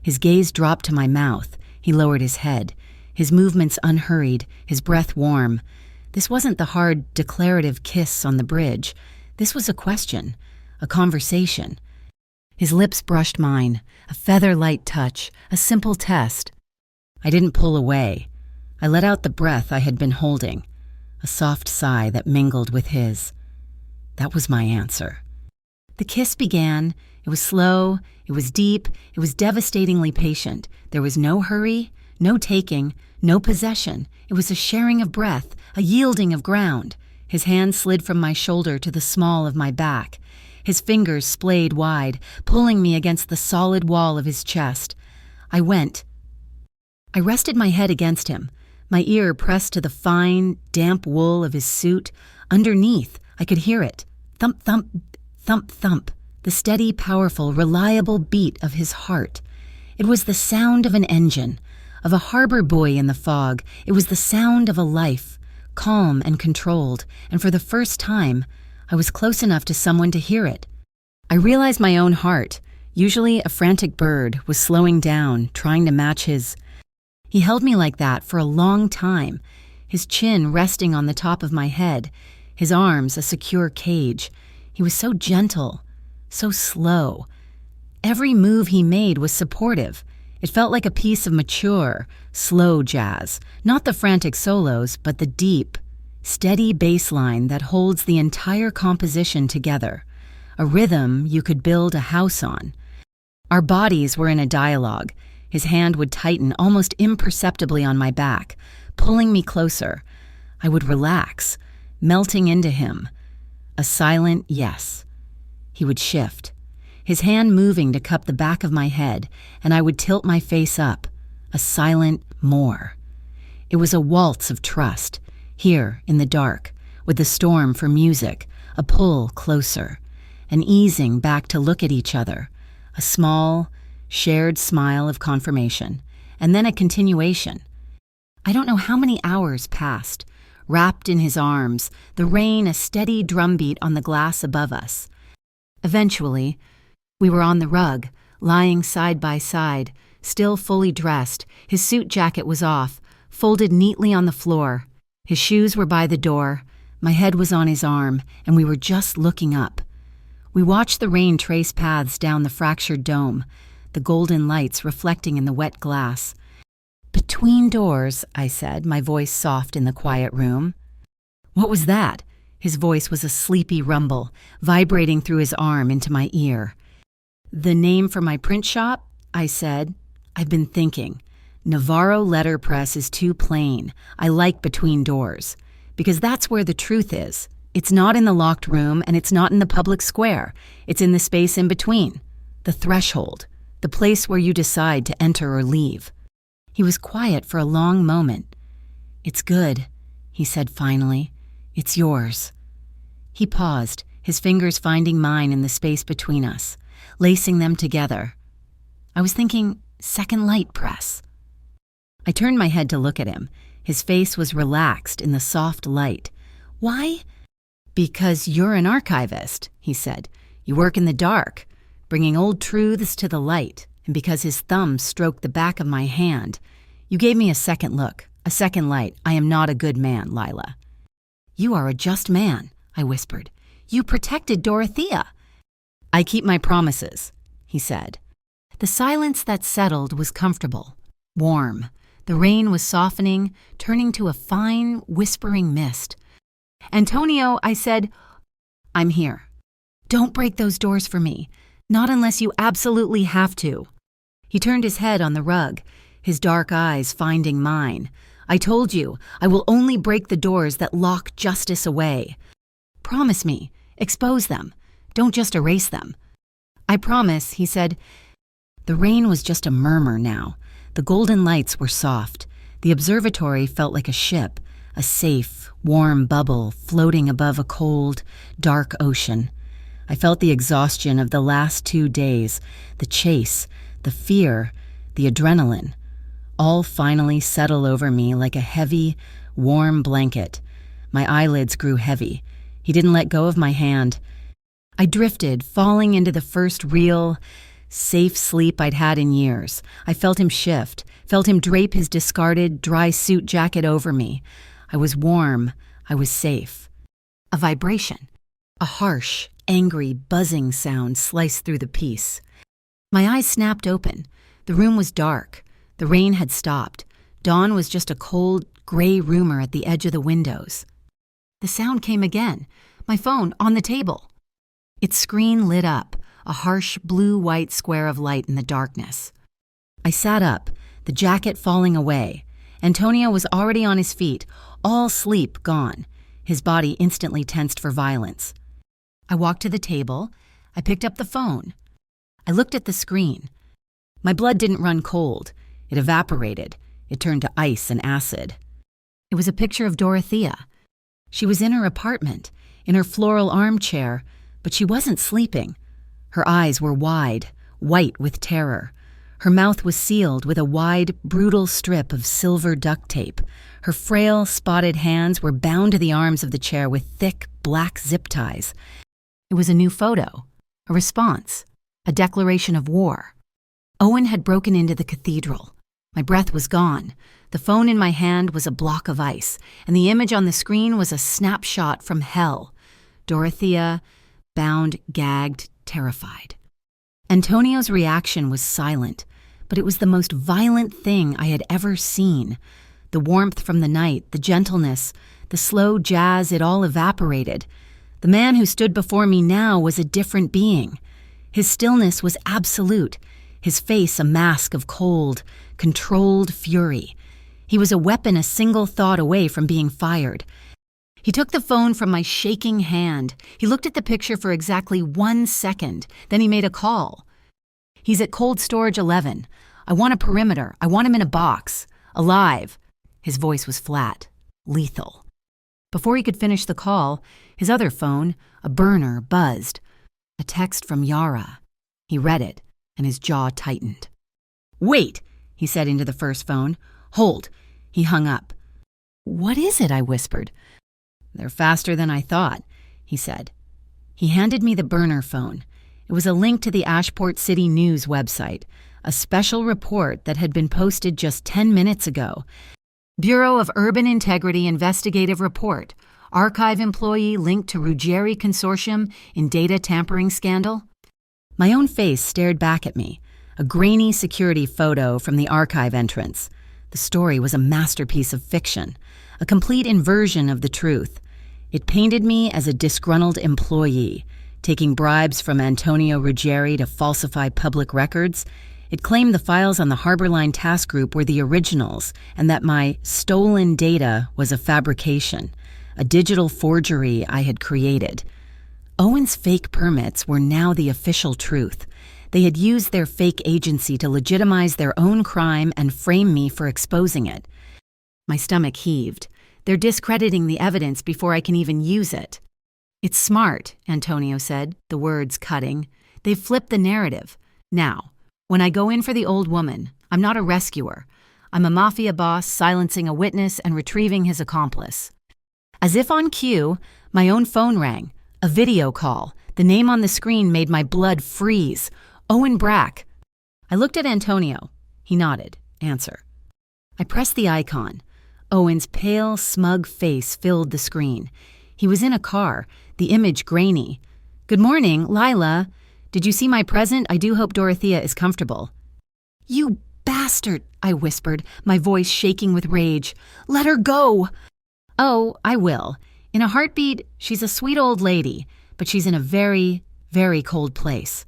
S1: His gaze dropped to my mouth. He lowered his head, his movements unhurried, his breath warm. This wasn't the hard, declarative kiss on the bridge. This was a question, a conversation. His lips brushed mine, a feather-light touch, a simple test. I didn't pull away. I let out the breath I had been holding, a soft sigh that mingled with his. That was my answer. The kiss began. It was slow, it was deep, it was devastatingly patient. There was no hurry, no taking, no possession. It was a sharing of breath, a yielding of ground. His hand slid from my shoulder to the small of my back. His fingers splayed wide, pulling me against the solid wall of his chest. I went. I rested my head against him, my ear pressed to the fine, damp wool of his suit. Underneath, I could hear it. Thump, thump, thump, thump. The steady, powerful, reliable beat of his heart. It was the sound of an engine, of a harbor buoy in the fog. It was the sound of a life, calm and controlled, and for the first time, I was close enough to someone to hear it. I realized my own heart, usually a frantic bird, was slowing down, trying to match his. He held me like that for a long time, his chin resting on the top of my head, his arms a secure cage. He was so gentle, so slow. Every move he made was supportive. It felt like a piece of mature, slow jazz, not the frantic solos, but the deep, steady bass line that holds the entire composition together, a rhythm you could build a house on. Our bodies were in a dialogue. His hand would tighten almost imperceptibly on my back, pulling me closer. I would relax, melting into him. A silent yes. He would shift, his hand moving to cup the back of my head, and I would tilt my face up, a silent more. It was a waltz of trust, here in the dark, with the storm for music, a pull closer, an easing back to look at each other, a small, shared smile of confirmation, and then a continuation. I don't know how many hours passed, wrapped in his arms, the rain a steady drumbeat on the glass above us. Eventually, we were on the rug, lying side by side, still fully dressed. His suit jacket was off, folded neatly on the floor. His shoes were by the door. My head was on his arm, and we were just looking up. We watched the rain trace paths down the fractured dome, the golden lights reflecting in the wet glass. "Between doors," I said, my voice soft in the quiet room. "What was that?" His voice was a sleepy rumble, vibrating through his arm into my ear. "The name for my print shop?" I said. "I've been thinking. Navarro Letterpress is too plain. I like Between Doors, because that's where the truth is. It's not in the locked room, and it's not in the public square. It's in the space in between, the threshold, the place where you decide to enter or leave." He was quiet for a long moment. "It's good," he said finally. "It's yours." He paused, his fingers finding mine in the space between us, lacing them together. I was thinking, second light press. I turned my head to look at him. His face was relaxed in the soft light. "Why?" "Because you're an archivist," he said. "You work in the dark, bringing old truths to the light." And because his thumb stroked the back of my hand, "You gave me a second look, a second light. I am not a good man, Lila." "You are a just man," I whispered. "You protected Dorothea." "I keep my promises," he said. The silence that settled was comfortable, warm. The rain was softening, turning to a fine, whispering mist. "Antonio," I said, "I'm here. Don't break those doors for me, not unless you absolutely have to." He turned his head on the rug, his dark eyes finding mine. "I told you, I will only break the doors that lock justice away. Promise me, expose them. Don't just erase them." "I promise," he said. The rain was just a murmur now. The golden lights were soft. The observatory felt like a ship, a safe, warm bubble floating above a cold, dark ocean. I felt the exhaustion of the last 2 days, the chase, the fear, the adrenaline, all finally settle over me like a heavy, warm blanket. My eyelids grew heavy. He didn't let go of my hand. I drifted, falling into the first real, safe sleep I'd had in years. I felt him shift, felt him drape his discarded, dry suit jacket over me. I was warm. I was safe. A vibration. A harsh, angry, buzzing sound sliced through the peace. My eyes snapped open. The room was dark. The rain had stopped. Dawn was just a cold, gray rumor at the edge of the windows. The sound came again. My phone on the table. Its screen lit up, a harsh blue-white square of light in the darkness. I sat up, the jacket falling away. Antonio was already on his feet, all sleep gone, his body instantly tensed for violence. I walked to the table. I picked up the phone. I looked at the screen. My blood didn't run cold. It evaporated. It turned to ice and acid. It was a picture of Dorothea. She was in her apartment, in her floral armchair, but she wasn't sleeping. Her eyes were wide, white with terror. Her mouth was sealed with a wide, brutal strip of silver duct tape. Her frail, spotted hands were bound to the arms of the chair with thick, black zip ties. It was a new photo, a response, a declaration of war. Owen had broken into the cathedral. My breath was gone. The phone in my hand was a block of ice, and the image on the screen was a snapshot from hell. Dorothea, bound, gagged, terrified. Antonio's reaction was silent, but it was the most violent thing I had ever seen. The warmth from the night, the gentleness, the slow jazz, it all evaporated. The man who stood before me now was a different being. His stillness was absolute, his face a mask of cold, controlled fury. He was a weapon a single thought away from being fired. He took the phone from my shaking hand. He looked at the picture for exactly 1 second. Then he made a call. "He's at cold storage 11. I want a perimeter. I want him in a box. Alive." His voice was flat, lethal. Before he could finish the call, his other phone, a burner, buzzed. A text from Yara. He read it, and his jaw tightened. "Wait," he said into the first phone. "Hold." He hung up. "What is it?" I whispered. "They're faster than I thought," he said. He handed me the burner phone. It was a link to the Ashport City News website, a special report that had been posted just 10 minutes ago. Bureau of Urban Integrity Investigative Report. Archive employee linked to Ruggieri Consortium in data tampering scandal. My own face stared back at me, a grainy security photo from the archive entrance. The story was a masterpiece of fiction, a complete inversion of the truth. It painted me as a disgruntled employee, taking bribes from Antonio Ruggieri to falsify public records. It claimed the files on the Harborline Task Group were the originals and that my stolen data was a fabrication, a digital forgery I had created. Owen's fake permits were now the official truth. They had used their fake agency to legitimize their own crime and frame me for exposing it. My stomach heaved. They're discrediting the evidence before I can even use it. "It's smart," Antonio said, the words cutting. "They've flipped the narrative. Now, when I go in for the old woman, I'm not a rescuer. I'm a mafia boss silencing a witness and retrieving his accomplice." As if on cue, my own phone rang. A video call. The name on the screen made my blood freeze. Owen Brack. I looked at Antonio. He nodded. Answer. I pressed the icon. Owen's pale, smug face filled the screen. He was in a car, the image grainy. "Good morning, Lila. Did you see my present? I do hope Dorothea is comfortable." "You bastard," I whispered, my voice shaking with rage. "Let her go." "Oh, I will. In a heartbeat, she's a sweet old lady, but she's in a very, very cold place."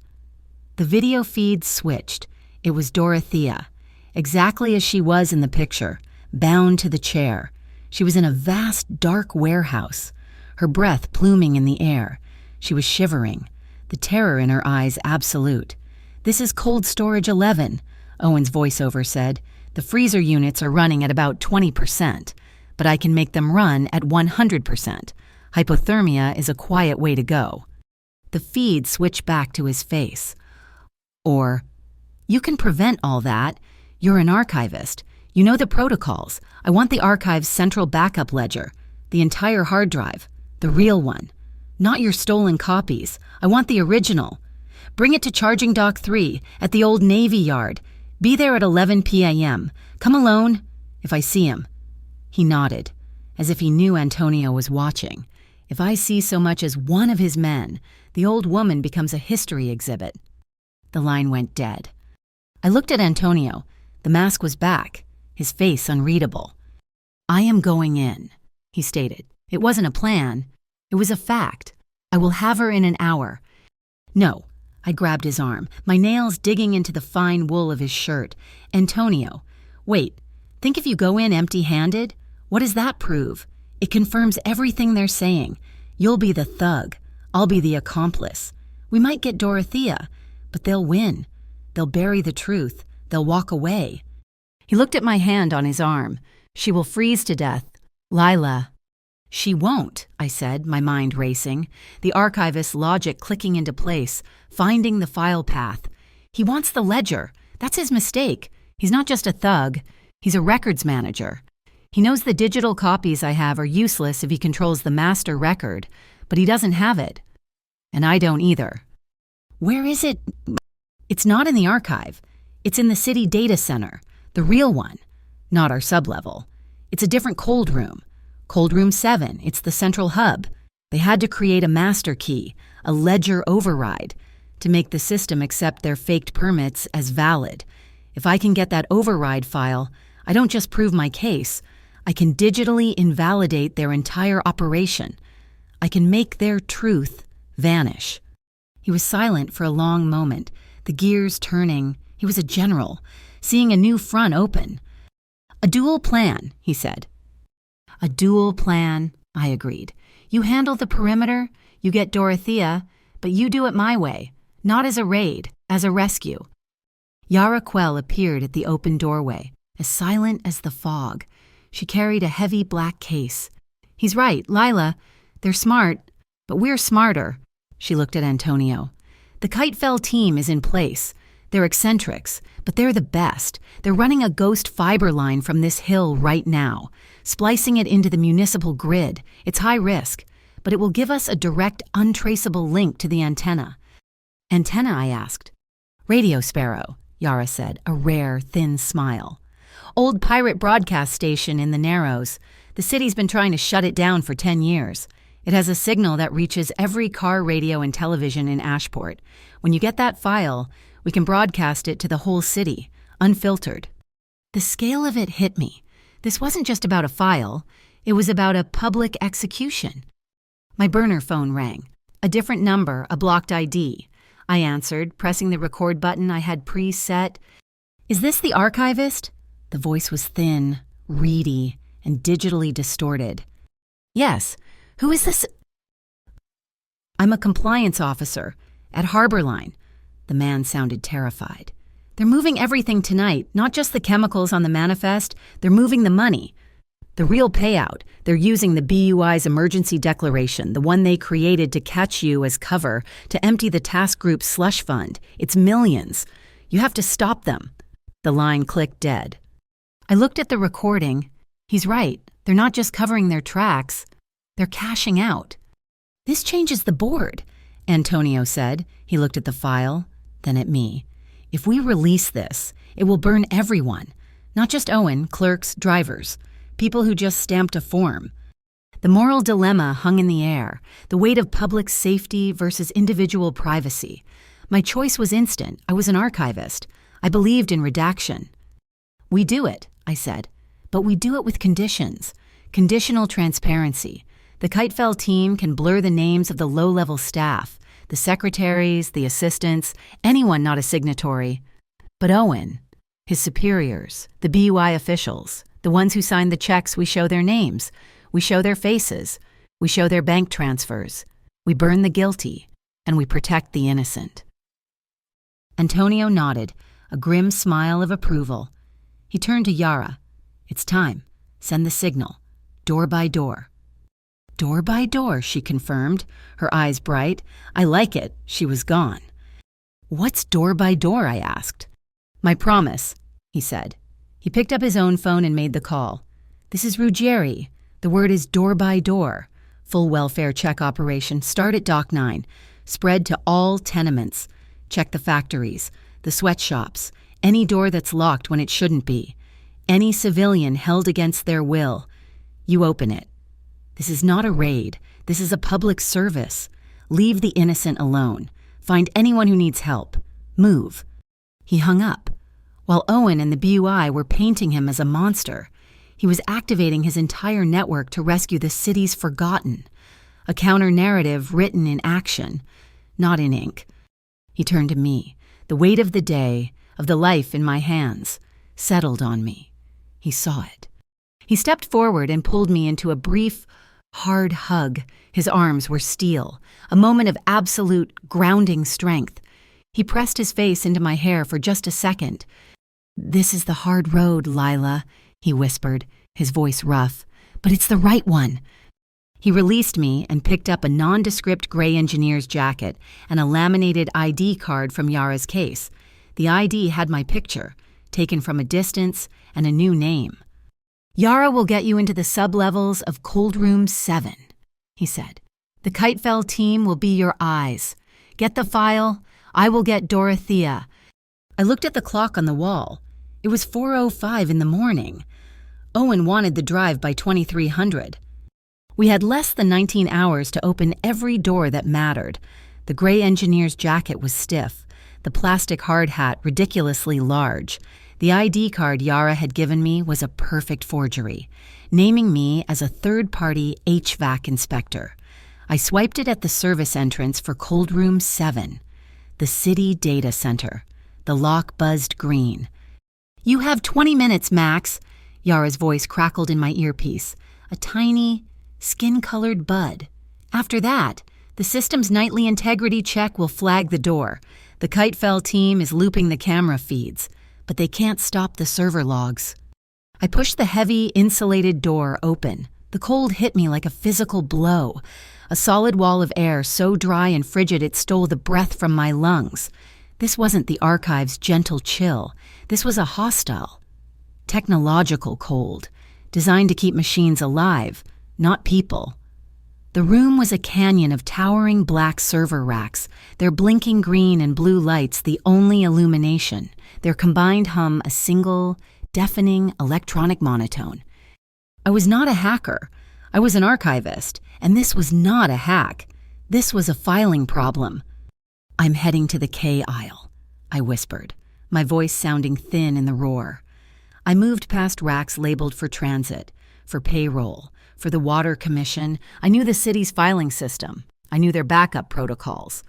S1: The video feed switched. It was Dorothea, exactly as she was in the picture, bound to the chair. She was in a vast, dark warehouse, her breath pluming in the air. She was shivering, the terror in her eyes absolute. "This is cold storage 11, Owen's voiceover said. The freezer units are running at about 20%, but I can make them run at 100%. Hypothermia is a quiet way to go. The feed switched back to his face. Or, you can prevent all that. You're an archivist. You know the protocols. I want the archive's central backup ledger, the entire hard drive, the real one. Not your stolen copies. I want the original. Bring it to Charging Dock 3 at the old Navy Yard. Be there at 11 p.m. Come alone if I see him. He nodded, as if he knew Antonio was watching. If I see so much as one of his men, the old woman becomes a history exhibit. The line went dead. I looked at Antonio. The mask was back, his face unreadable. I am going in, he stated. It wasn't a plan. It was a fact. I will have her in an hour. No, I grabbed his arm, my nails digging into the fine wool of his shirt. Antonio, wait, think if you go in empty-handed? What does that prove? It confirms everything they're saying. You'll be the thug. I'll be the accomplice. We might get Dorothea, but they'll win. They'll bury the truth. They'll walk away. He looked at my hand on his arm. She will freeze to death. Lila. She won't, I said, my mind racing, the archivist's logic clicking into place, finding the file path. He wants the ledger. That's his mistake. He's not just a thug. He's a records manager. He knows the digital copies I have are useless if he controls the master record, but he doesn't have it. And I don't either. Where is it? It's not in the archive. It's in the city data center, the real one, not our sublevel. It's a different cold room. Cold room 7, it's the central hub. They had to create a master key, a ledger override, to make the system accept their faked permits as valid. If I can get that override file, I don't just prove my case, I can digitally invalidate their entire operation. I can make their truth vanish. He was silent for a long moment, the gears turning. He was a general, seeing a new front open. A dual plan, he said. A dual plan, I agreed. You handle the perimeter, you get Dorothea, but you do it my way, not as a raid, as a rescue. Yara Quell appeared at the open doorway, as silent as the fog. She carried a heavy black case. He's right, Lila. They're smart, but we're smarter. She looked at Antonio. The Kitefell team is in place. They're eccentrics, but they're the best. They're running a ghost fiber line from this hill right now, splicing it into the municipal grid. It's high risk, but it will give us a direct, untraceable link to the antenna. Antenna, I asked. Radio sparrow, Yara said, a rare, thin smile. Old pirate broadcast station in the Narrows. The city's been trying to shut it down for 10 years. It has a signal that reaches every car radio and television in Ashport. When you get that file, we can broadcast it to the whole city, unfiltered. The scale of it hit me. This wasn't just about a file. It was about a public execution. My burner phone rang. A different number, a blocked ID. I answered, pressing the record button I had preset. Is this the archivist? The voice was thin, reedy, and digitally distorted. Yes. Who is this? I'm a compliance officer at Harborline. The man sounded terrified. They're moving everything tonight, not just the chemicals on the manifest. They're moving the money. The real payout. They're using the BUI's emergency declaration, the one they created to catch you as cover, to empty the task group's slush fund. It's millions. You have to stop them. The line clicked dead. I looked at the recording. He's right. They're not just covering their tracks. They're cashing out. This changes the board, Antonio said. He looked at the file, then at me. If we release this, it will burn everyone, not just Owen, clerks, drivers, people who just stamped a form. The moral dilemma hung in the air, the weight of public safety versus individual privacy. My choice was instant. I was an archivist. I believed in redaction. We do it, I said, but we do it with conditions. Conditional transparency. The Kitefell team can blur the names of the low-level staff, the secretaries, the assistants, anyone not a signatory. But Owen, his superiors, the BUI officials, the ones who signed the checks, we show their names, we show their faces, we show their bank transfers, we burn the guilty, and we protect the innocent. Antonio nodded, a grim smile of approval. He turned to Yara. "It's time. Send the signal. Door by door." "Door by door," she confirmed, her eyes bright. "I like it." She was gone. "What's door by door?" I asked. "My promise," he said. He picked up his own phone and made the call. "This is Ruggieri. The word is door by door. Full welfare check operation. Start at Dock 9. Spread to all tenements. Check the factories, the sweatshops, any door that's locked when it shouldn't be. Any civilian held against their will. You open it. This is not a raid. This is a public service. Leave the innocent alone. Find anyone who needs help. Move." He hung up. While Owen and the BUI were painting him as a monster, he was activating his entire network to rescue the city's forgotten. A counter-narrative written in action, not in ink. He turned to me. The weight of the day, of the life in my hands, settled on me. He saw it. He stepped forward and pulled me into a brief, hard hug. His arms were steel, a moment of absolute grounding strength. He pressed his face into my hair for just a second. "This is the hard road, Lila," he whispered, his voice rough, "but it's the right one." He released me and picked up a nondescript gray engineer's jacket and a laminated ID card from Yara's case. The ID had my picture, taken from a distance, and a new name. "Yara will get you into the sublevels of Cold Room 7, he said. "The Kitefell team will be your eyes. Get the file. I will get Dorothea." I looked at the clock on the wall. It was 4:05 in the morning. Owen wanted the drive by 2300. We had less than 19 hours to open every door that mattered. The gray engineer's jacket was stiff, the plastic hard hat ridiculously large. The ID card Yara had given me was a perfect forgery, naming me as a third-party HVAC inspector. I swiped it at the service entrance for Cold Room 7, the city data center. The lock buzzed green. "You have 20 minutes, Max," Yara's voice crackled in my earpiece. A tiny, skin-colored bud. "After that, the system's nightly integrity check will flag the door. The Kitefell team is looping the camera feeds, but they can't stop the server logs." I pushed the heavy, insulated door open. The cold hit me like a physical blow. A solid wall of air so dry and frigid it stole the breath from my lungs. This wasn't the archive's gentle chill. This was a hostile, technological cold, designed to keep machines alive, not people. The room was a canyon of towering black server racks, their blinking green and blue lights the only illumination, their combined hum a single, deafening electronic monotone. I was not a hacker. I was an archivist, and this was not a hack. This was a filing problem. "I'm heading to the K aisle," I whispered, my voice sounding thin in the roar. I moved past racks labeled for transit, for payroll, for the Water Commission. I knew the city's filing system. I knew their backup protocols.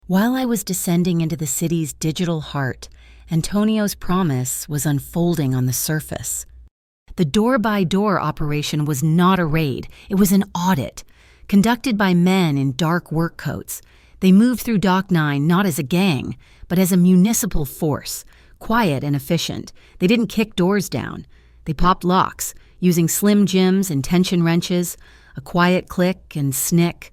S1: While I was descending into the city's digital heart, Antonio's promise was unfolding on the surface. The door-by-door operation was not a raid. It was an audit, conducted by men in dark work coats. They moved through Dock 9 not as a gang, but as a municipal force, quiet and efficient. They didn't kick doors down. They popped locks, using slim jims and tension wrenches, a quiet click and snick.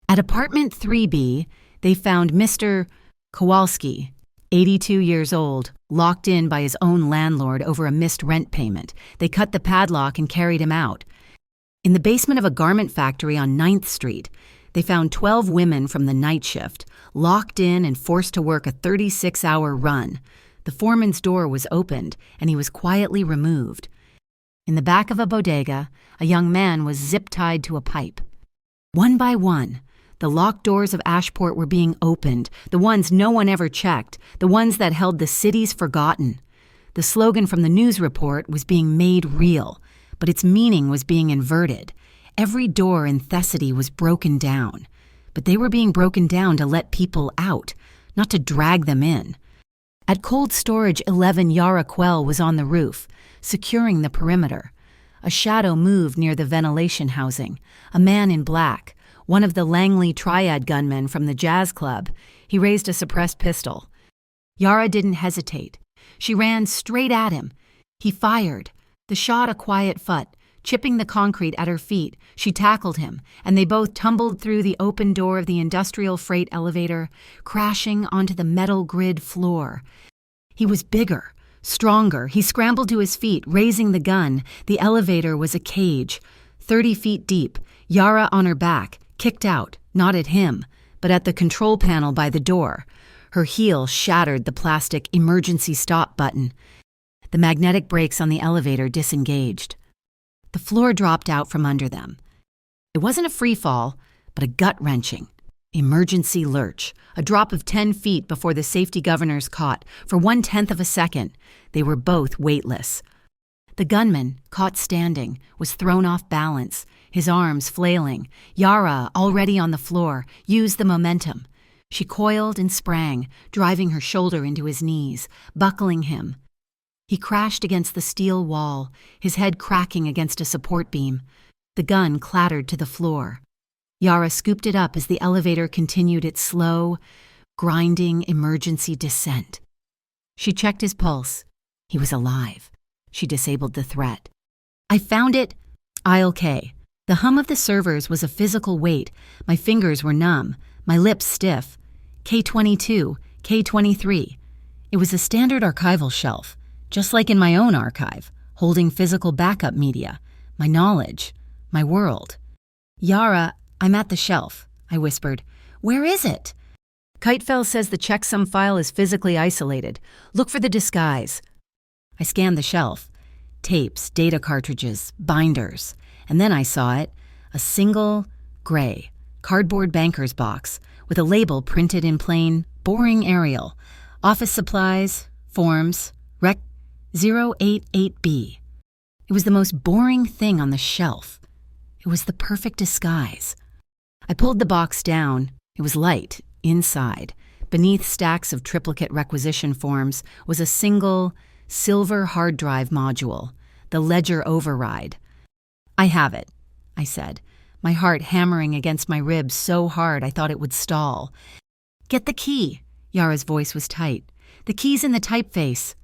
S1: At apartment 3B, they found Mr. Kowalski, 82 years old, locked in by his own landlord over a missed rent payment. They cut the padlock and carried him out. In the basement of a garment factory on 9th Street, they found 12 women from the night shift, locked in and forced to work a 36-hour run. The foreman's door was opened, and he was quietly removed. In the back of a bodega, a young man was zip-tied to a pipe. One by one, the locked doors of Ashport were being opened, the ones no one ever checked, the ones that held the city's forgotten. The slogan from the news report was being made real, but its meaning was being inverted. Every door in Thessaly was broken down, but they were being broken down to let people out, not to drag them in. At Cold Storage 11, Yara Quell was on the roof, securing the perimeter. A shadow moved near the ventilation housing, a man in black, one of the Langley Triad gunmen from the jazz club. He raised a suppressed pistol. Yara didn't hesitate. She ran straight at him. He fired. The shot a quiet foot. Chipping the concrete at her feet, she tackled him, and they both tumbled through the open door of the industrial freight elevator, crashing onto the metal grid floor. He was bigger, stronger. He scrambled to his feet, raising the gun. The elevator was a cage, 30 feet deep. Yara on her back, kicked out, not at him, but at the control panel by the door. Her heel shattered the plastic emergency stop button. The magnetic brakes on the elevator disengaged. The floor dropped out from under them. It wasn't a free fall, but a gut-wrenching emergency lurch, a drop of 10 feet before the safety governors caught. For 1/10 of a second, they were both weightless. The gunman, caught standing, was thrown off balance, his arms flailing. Yara, already on the floor, used the momentum. She coiled and sprang, driving her shoulder into his knees, buckling him. He crashed against the steel wall, his head cracking against a support beam. The gun clattered to the floor. Yara scooped it up as the elevator continued its slow, grinding emergency descent. She checked his pulse. He was alive. She disabled the threat. I found it. Aisle K. The hum of the servers was a physical weight. My fingers were numb, my lips stiff. K22, K23. It was a standard archival shelf, just like in my own archive, holding physical backup media, my knowledge, my world. Yara, I'm at the shelf, I whispered. Where is it? Kitefell says the checksum file is physically isolated. Look for the disguise. I scanned the shelf. Tapes, data cartridges, binders. And then I saw it, a single, gray, cardboard banker's box with a label printed in plain, boring Arial. Office supplies, forms, Rec 088B. It was the most boring thing on the shelf. It was the perfect disguise. I pulled the box down. It was light, inside. Beneath stacks of triplicate requisition forms was a single, silver hard drive module, the Ledger Override. I have it, I said, my heart hammering against my ribs so hard I thought it would stall. Get the key. Yara's voice was tight. The key's in the typeface.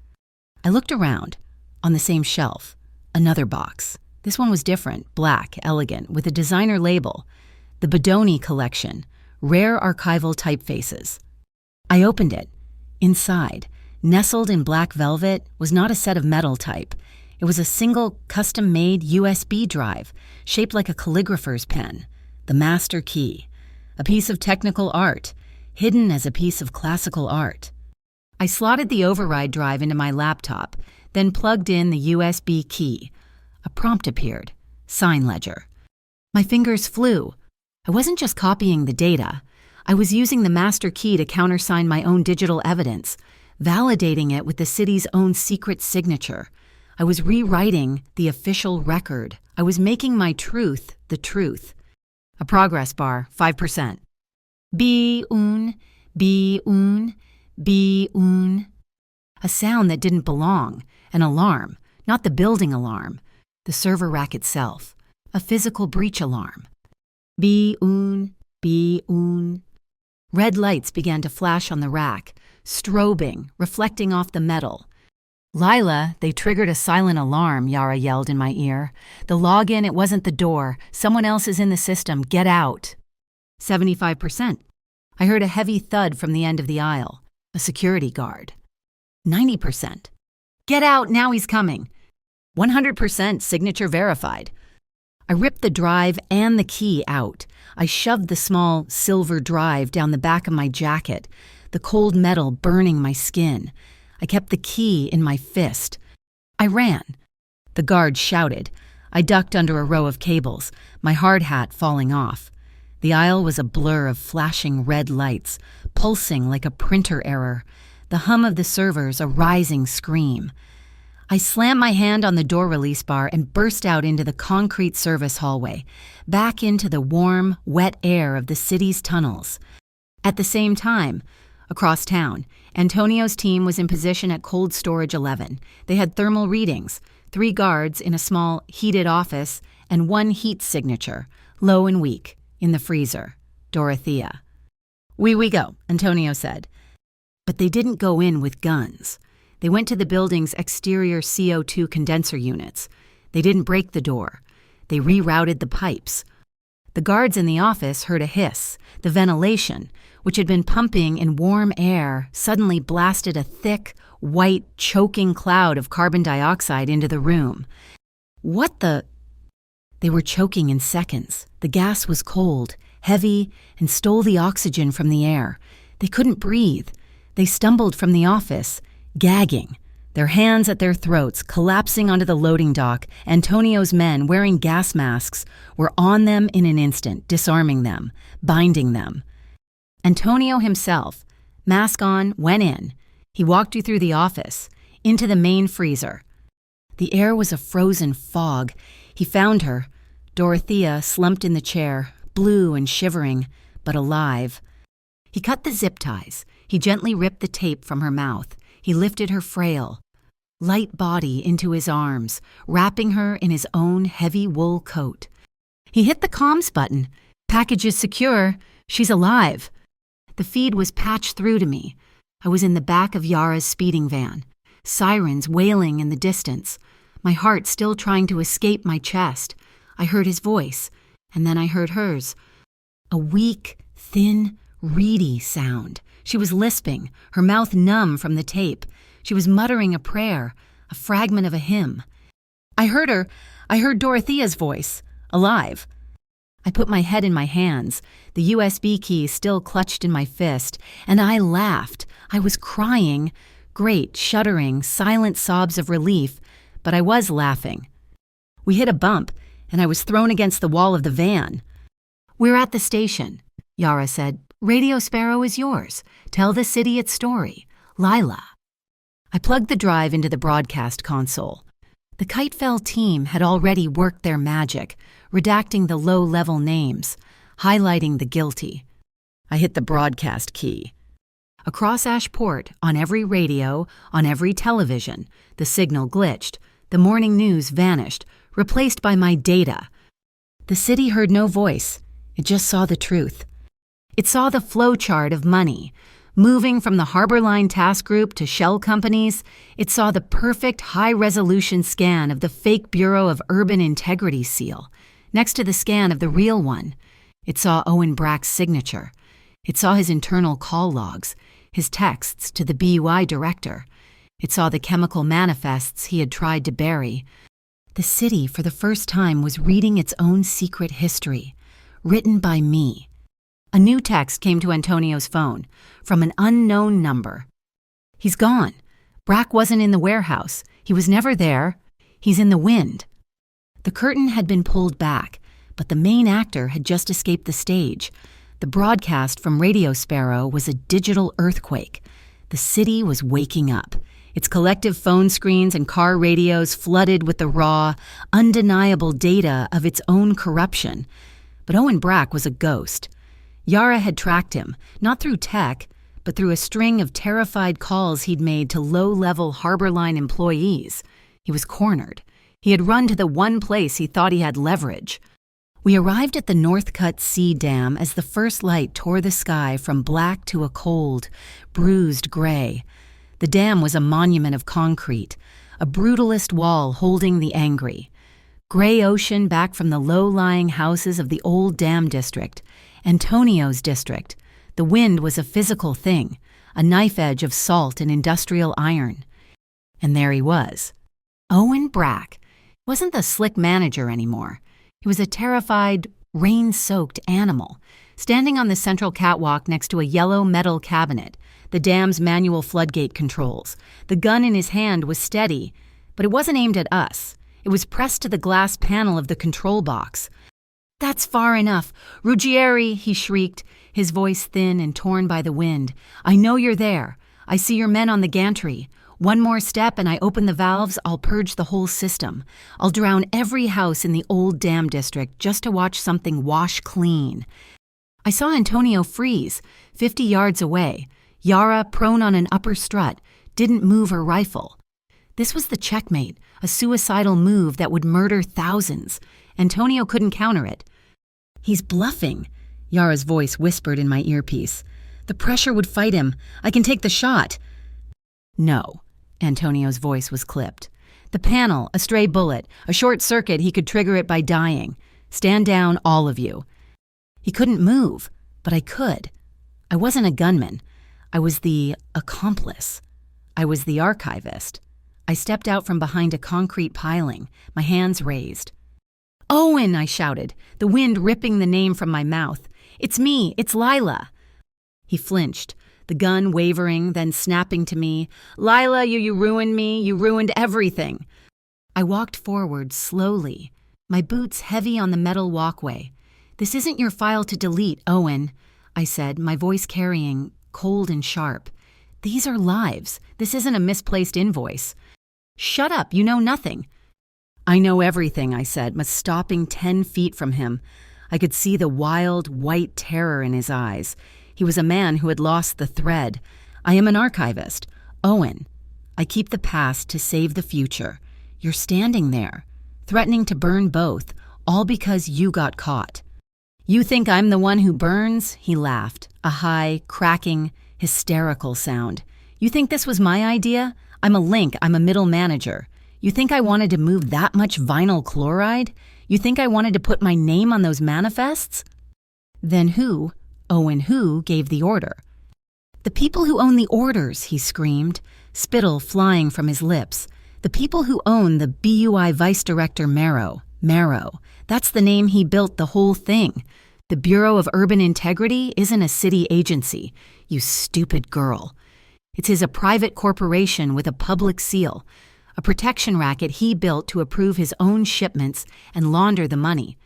S1: I looked around. On the same shelf. Another box. This one was different, black, elegant, with a designer label. The Bodoni Collection. Rare archival typefaces. I opened it. Inside, nestled in black velvet, was not a set of metal type. It was a single, custom-made USB drive, shaped like a calligrapher's pen. The master key. A piece of technical art, hidden as a piece of classical art. I slotted the override drive into my laptop, then plugged in the USB key. A prompt appeared. Sign ledger. My fingers flew. I wasn't just copying the data. I was using the master key to countersign my own digital evidence, validating it with the city's own secret signature. I was rewriting the official record. I was making my truth the truth. A progress bar, 5%. Be-un, be-un, be-un. A sound that didn't belong. An alarm, not the building alarm. The server rack itself. A physical breach alarm. Be-un, be-un. Red lights began to flash on the rack, strobing, reflecting off the metal. Lila, they triggered a silent alarm, Yara yelled in my ear. The login, it wasn't the door. Someone else is in the system. Get out. 75%. I heard a heavy thud from the end of the aisle. A security guard. 90%. Get out, now he's coming. 100% signature verified. I ripped the drive and the key out. I shoved the small silver drive down the back of my jacket, the cold metal burning my skin. I kept the key in my fist. I ran. The guard shouted. I ducked under a row of cables, my hard hat falling off. The aisle was a blur of flashing red lights, pulsing like a printer error. The hum of the servers, a rising scream. I slammed my hand on the door release bar and burst out into the concrete service hallway, back into the warm, wet air of the city's tunnels. At the same time, across town, Antonio's team was in position at Cold Storage 11. They had thermal readings, 3 guards in a small, heated office, and 1 heat signature, low and weak, in the freezer. Dorothea. We go, Antonio said. But they didn't go in with guns. They went to the building's exterior CO2 condenser units. They didn't break the door. They rerouted the pipes. The guards in the office heard a hiss. The ventilation, which had been pumping in warm air, suddenly blasted a thick, white, choking cloud of carbon dioxide into the room. What the? They were choking in seconds. The gas was cold, heavy, and stole the oxygen from the air. They couldn't breathe. They stumbled from the office, gagging, their hands at their throats, collapsing onto the loading dock. Antonio's men, wearing gas masks, were on them in an instant, disarming them, binding them. Antonio himself, mask on, went in. He walked you through the office, into the main freezer. The air was a frozen fog. He found her, Dorothea, slumped in the chair, blue and shivering, but alive. He cut the zip ties. He gently ripped the tape from her mouth. He lifted her frail, light body into his arms, wrapping her in his own heavy wool coat. He hit the comms button. Package is secure. She's alive. The feed was patched through to me. I was in the back of Yara's speeding van, sirens wailing in the distance, my heart still trying to escape my chest. I heard his voice, and then I heard hers. A weak, thin, reedy sound. She was lisping, her mouth numb from the tape. She was muttering a prayer, a fragment of a hymn. I heard her. I heard Dorothea's voice, alive. I put my head in my hands, the USB key still clutched in my fist, and I laughed. I was crying, great, shuddering, silent sobs of relief, but I was laughing. We hit a bump, and I was thrown against the wall of the van. "We're at the station," Yara said. "Radio Sparrow is yours. Tell the city its story. Lila." I plugged the drive into the broadcast console. The Kitefell team had already worked their magic, redacting the low-level names, highlighting the guilty. I hit the broadcast key. Across Ashport, on every radio, on every television, the signal glitched. The morning news vanished, replaced by my data. The city heard no voice. It just saw the truth. It saw the flowchart of money, moving from the Harbor Line Task Group to shell companies. It saw the perfect high-resolution scan of the fake Bureau of Urban Integrity seal, next to the scan of the real one. It saw Owen Brack's signature. It saw his internal call logs, his texts to the BUI director. It saw the chemical manifests he had tried to bury. The city, for the first time, was reading its own secret history, written by me. A new text came to Antonio's phone, from an unknown number. "He's gone. Brack wasn't in the warehouse. He was never there. He's in the wind." The curtain had been pulled back, but the main actor had just escaped the stage. The broadcast from Radio Sparrow was a digital earthquake. The city was waking up. Its collective phone screens and car radios flooded with the raw, undeniable data of its own corruption. But Owen Brack was a ghost. Yara had tracked him, not through tech, but through a string of terrified calls he'd made to low-level Harbor Line employees. He was cornered. He had run to the one place he thought he had leverage. We arrived at the Northcutt Sea Dam as the first light tore the sky from black to a cold, bruised gray. The dam was a monument of concrete, a brutalist wall holding the angry. Gray ocean back from the low-lying houses of the old dam district, Antonio's district. The wind was a physical thing, a knife edge of salt and industrial iron. And there he was. Owen Brack wasn't the slick manager anymore. He was a terrified, rain-soaked animal, standing on the central catwalk next to a yellow metal cabinet, the dam's manual floodgate controls. The gun in his hand was steady, but it wasn't aimed at us. It was pressed to the glass panel of the control box. "That's far enough. Ruggieri," he shrieked, his voice thin and torn by the wind. "I know you're there. I see your men on the gantry. One more step and I open the valves, I'll purge the whole system. I'll drown every house in the old dam district just to watch something wash clean." I saw Antonio freeze, 50 yards away. Yara, prone on an upper strut, didn't move her rifle. This was the checkmate, a suicidal move that would murder thousands. Antonio couldn't counter it. "He's bluffing," Yara's voice whispered in my earpiece. "The pressure would fight him. I can take the shot." "No," Antonio's voice was clipped. "The panel, a stray bullet, a short circuit, he could trigger it by dying. Stand down, all of you." He couldn't move, but I could. I wasn't a gunman. I was the accomplice. I was the archivist. I stepped out from behind a concrete piling, my hands raised. "Owen!" I shouted, the wind ripping the name from my mouth. "It's me, it's Lila." He flinched, the gun wavering, then snapping to me, "Lila, you ruined me, you ruined everything." I walked forward slowly, my boots heavy on the metal walkway. "This isn't your file to delete, Owen," I said, my voice carrying, cold and sharp. "These are lives. This isn't a misplaced invoice." "Shut up, you know nothing." "I know everything," I said, but stopping 10 feet from him. I could see the wild, white terror in his eyes. He was a man who had lost the thread. "I am an archivist. Owen, I keep the past to save the future. You're standing there, threatening to burn both, all because you got caught." "You think I'm the one who burns?" He laughed, a high, cracking, hysterical sound. "You think this was my idea? I'm a link, I'm a middle manager. You think I wanted to move that much vinyl chloride? You think I wanted to put my name on those manifests?" "Then who, Owen who, gave the order?" "The people who own the orders," he screamed, spittle flying from his lips. "The people who own the BUI Vice Director Marrow. Marrow. That's the name he built the whole thing. The Bureau of Urban Integrity isn't a city agency, you stupid girl. It is a private corporation with a public seal, a protection racket he built to approve his own shipments and launder the money.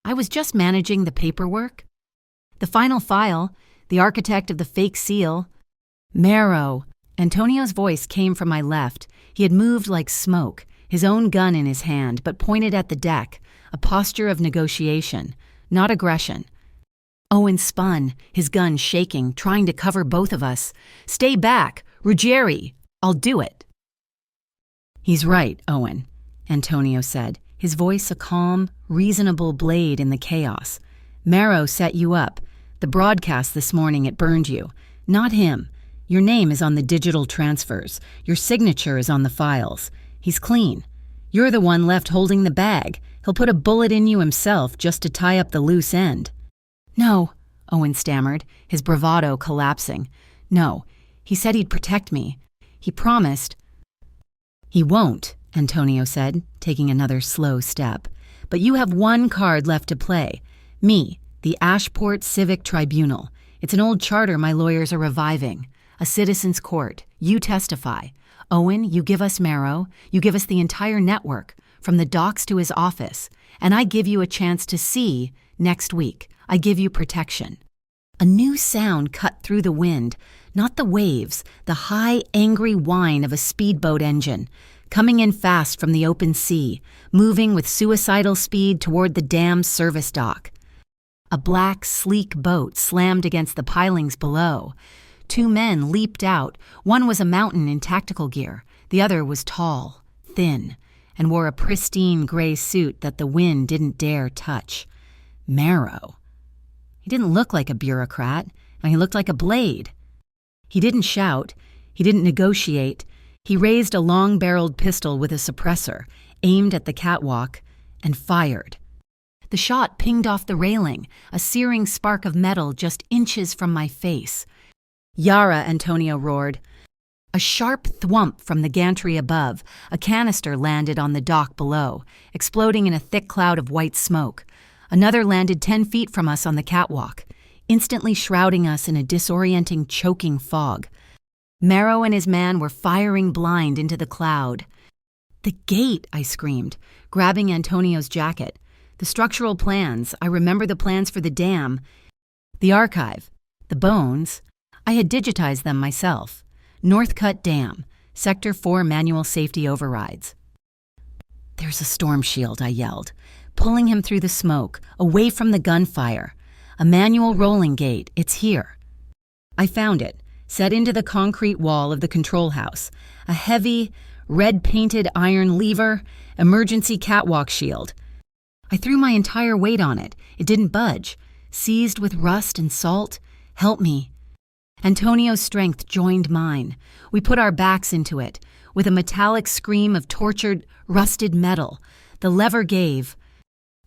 S1: I was just managing the paperwork. The final file, the architect of the fake seal. Marrow." Antonio's voice came from my left. He had moved like smoke, his own gun in his hand, but pointed at the deck, a posture of negotiation, not aggression. Owen spun, his gun shaking, trying to cover both of us. "Stay back! Ruggieri! I'll do it!" "He's right, Owen," Antonio said, his voice a calm, reasonable blade in the chaos. "Marrow set you up. The broadcast this morning, it burned you. Not him. Your name is on the digital transfers. Your signature is on the files. He's clean. You're the one left holding the bag. He'll put a bullet in you himself just to tie up the loose end." "No," Owen stammered, his bravado collapsing. "No, he said he'd protect me. He promised." "He won't," Antonio said, taking another slow step. "But you have one card left to play. Me, the Ashport Civic Tribunal. It's an old charter my lawyers are reviving. A citizen's court. You testify. Owen, you give us Marrow. You give us the entire network, from the docks to his office. And I give you a chance to see next week. I give you protection." A new sound cut through the wind, not the waves, the high, angry whine of a speedboat engine, coming in fast from the open sea, moving with suicidal speed toward the dam's service dock. A black, sleek boat slammed against the pilings below. 2 men leaped out. One was a mountain in tactical gear. The other was tall, thin, and wore a pristine gray suit that the wind didn't dare touch. Marrow. He didn't look like a bureaucrat, and he looked like a blade. He didn't shout. He didn't negotiate. He raised a long-barreled pistol with a suppressor, aimed at the catwalk, and fired. The shot pinged off the railing, a searing spark of metal just inches from my face. "Yara," Antonio roared. A sharp thwump from the gantry above, a canister landed on the dock below, exploding in a thick cloud of white smoke. Another landed 10 feet from us on the catwalk, instantly shrouding us in a disorienting, choking fog. Marrow and his man were firing blind into the cloud. "The gate!" I screamed, grabbing Antonio's jacket. "The structural plans. I remember the plans for the dam. The archive. The bones. I had digitized them myself. Northcutt Dam. Sector 4 manual safety overrides." "There's a storm shield," I yelled, pulling him through the smoke, away from the gunfire. "A manual rolling gate. It's here." I found it, set into the concrete wall of the control house. A heavy, red-painted iron lever, emergency catwalk shield. I threw my entire weight on it. It didn't budge. Seized with rust and salt. "Help me." Antonio's strength joined mine. We put our backs into it. With a metallic scream of tortured, rusted metal, the lever gave.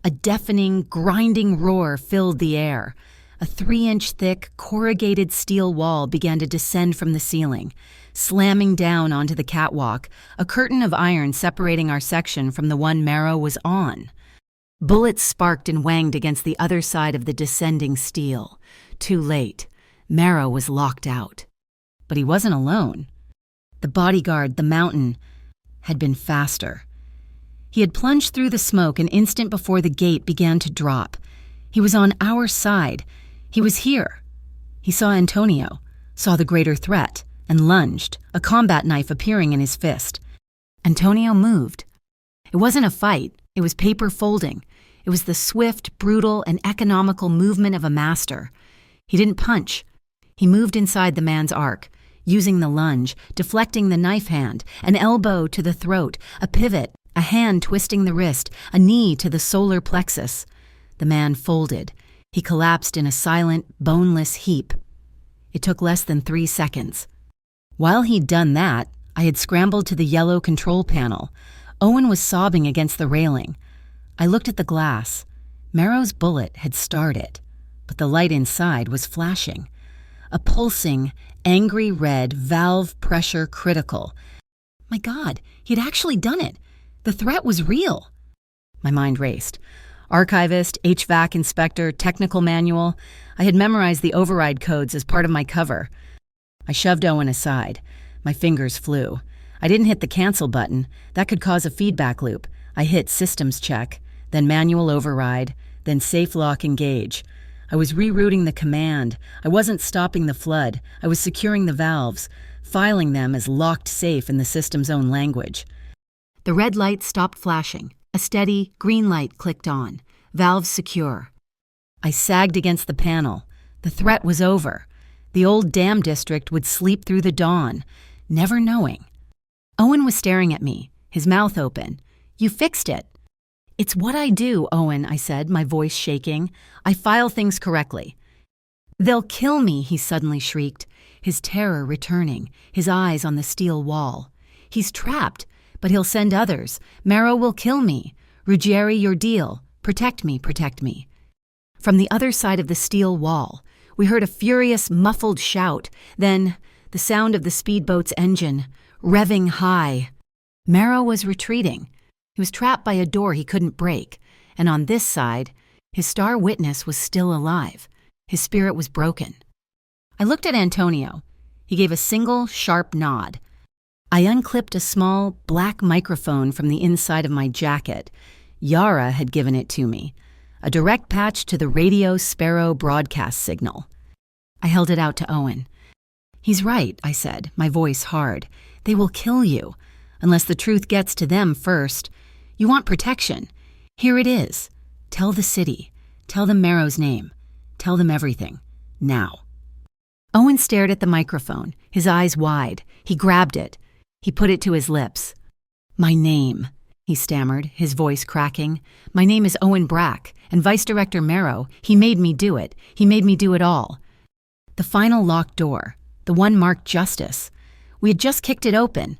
S1: A deafening, grinding roar filled the air. A 3-inch thick, corrugated steel wall began to descend from the ceiling, slamming down onto the catwalk, a curtain of iron separating our section from the one Marrow was on. Bullets sparked and wanged against the other side of the descending steel. Too late. Marrow was locked out. But he wasn't alone. The bodyguard, the mountain, had been faster. He had plunged through the smoke an instant before the gate began to drop. He was on our side. He was here. He saw Antonio, saw the greater threat, and lunged, a combat knife appearing in his fist. Antonio moved. It wasn't a fight. It was paper folding. It was the swift, brutal, and economical movement of a master. He didn't punch. He moved inside the man's arc, using the lunge, deflecting the knife hand, an elbow to the throat, a pivot, a hand twisting the wrist, a knee to the solar plexus. The man folded. He collapsed in a silent, boneless heap. It took less than 3 seconds. While he'd done that, I had scrambled to the yellow control panel. Owen was sobbing against the railing. I looked at the glass. Marrow's bullet had starred it, but the light inside was flashing. A pulsing, angry red, valve pressure critical. My God, he'd actually done it. The threat was real. My mind raced. Archivist, HVAC inspector, technical manual. I had memorized the override codes as part of my cover. I shoved Owen aside. My fingers flew. I didn't hit the cancel button. That could cause a feedback loop. I hit systems check, then manual override, then safe lock engage. I was rerouting the command. I wasn't stopping the flood. I was securing the valves, filing them as locked safe in the system's own language. The red light stopped flashing. A steady, green light clicked on. Valves secure. I sagged against the panel. The threat was over. The old dam district would sleep through the dawn, never knowing. Owen was staring at me, his mouth open. You fixed it. It's what I do, Owen, I said, my voice shaking. I file things correctly. They'll kill me, he suddenly shrieked, his terror returning, his eyes on the steel wall. He's trapped, but he'll send others. Marrow will kill me. Ruggieri, your deal. Protect me, protect me. From the other side of the steel wall, we heard a furious, muffled shout, then the sound of the speedboat's engine, revving high. Marrow was retreating. He was trapped by a door he couldn't break, and on this side, his star witness was still alive. His spirit was broken. I looked at Antonio. He gave a single, sharp nod. I unclipped a small, black microphone from the inside of my jacket. Yara had given it to me, a direct patch to the Radio Sparrow broadcast signal. I held it out to Owen. He's right, I said, my voice hard. They will kill you, unless the truth gets to them first. You want protection. Here it is. Tell the city. Tell them Marrow's name. Tell them everything. Now. Owen stared at the microphone, his eyes wide. He grabbed it. He put it to his lips. My name, he stammered, his voice cracking. My name is Owen Brack, and Vice Director Marrow, he made me do it. He made me do it all. The final locked door, the one marked Justice. We had just kicked it open.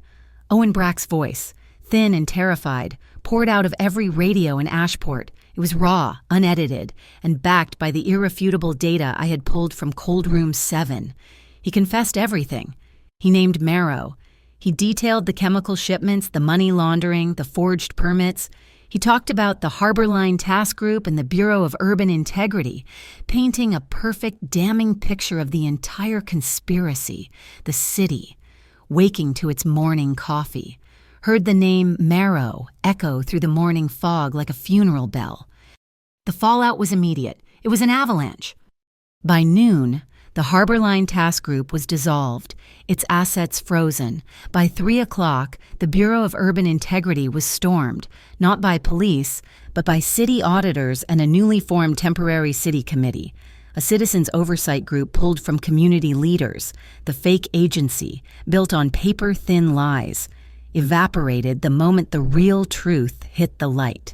S1: Owen Brack's voice, thin and terrified, poured out of every radio in Ashport. It was raw, unedited, and backed by the irrefutable data I had pulled from Cold Room 7. He confessed everything. He named Marrow. He detailed the chemical shipments, the money laundering, the forged permits. He talked about the Harbor Line Task Group and the Bureau of Urban Integrity, painting a perfect, damning picture of the entire conspiracy, the city, waking to its morning coffee. Heard the name Marrow echo through the morning fog like a funeral bell. The fallout was immediate. It was an avalanche. By noon, the Harbor Line Task Group was dissolved, its assets frozen. By 3 o'clock, the Bureau of Urban Integrity was stormed, not by police, but by city auditors and a newly formed temporary city committee, a citizens' oversight group pulled from community leaders, the fake agency, built on paper-thin lies, evaporated the moment the real truth hit the light.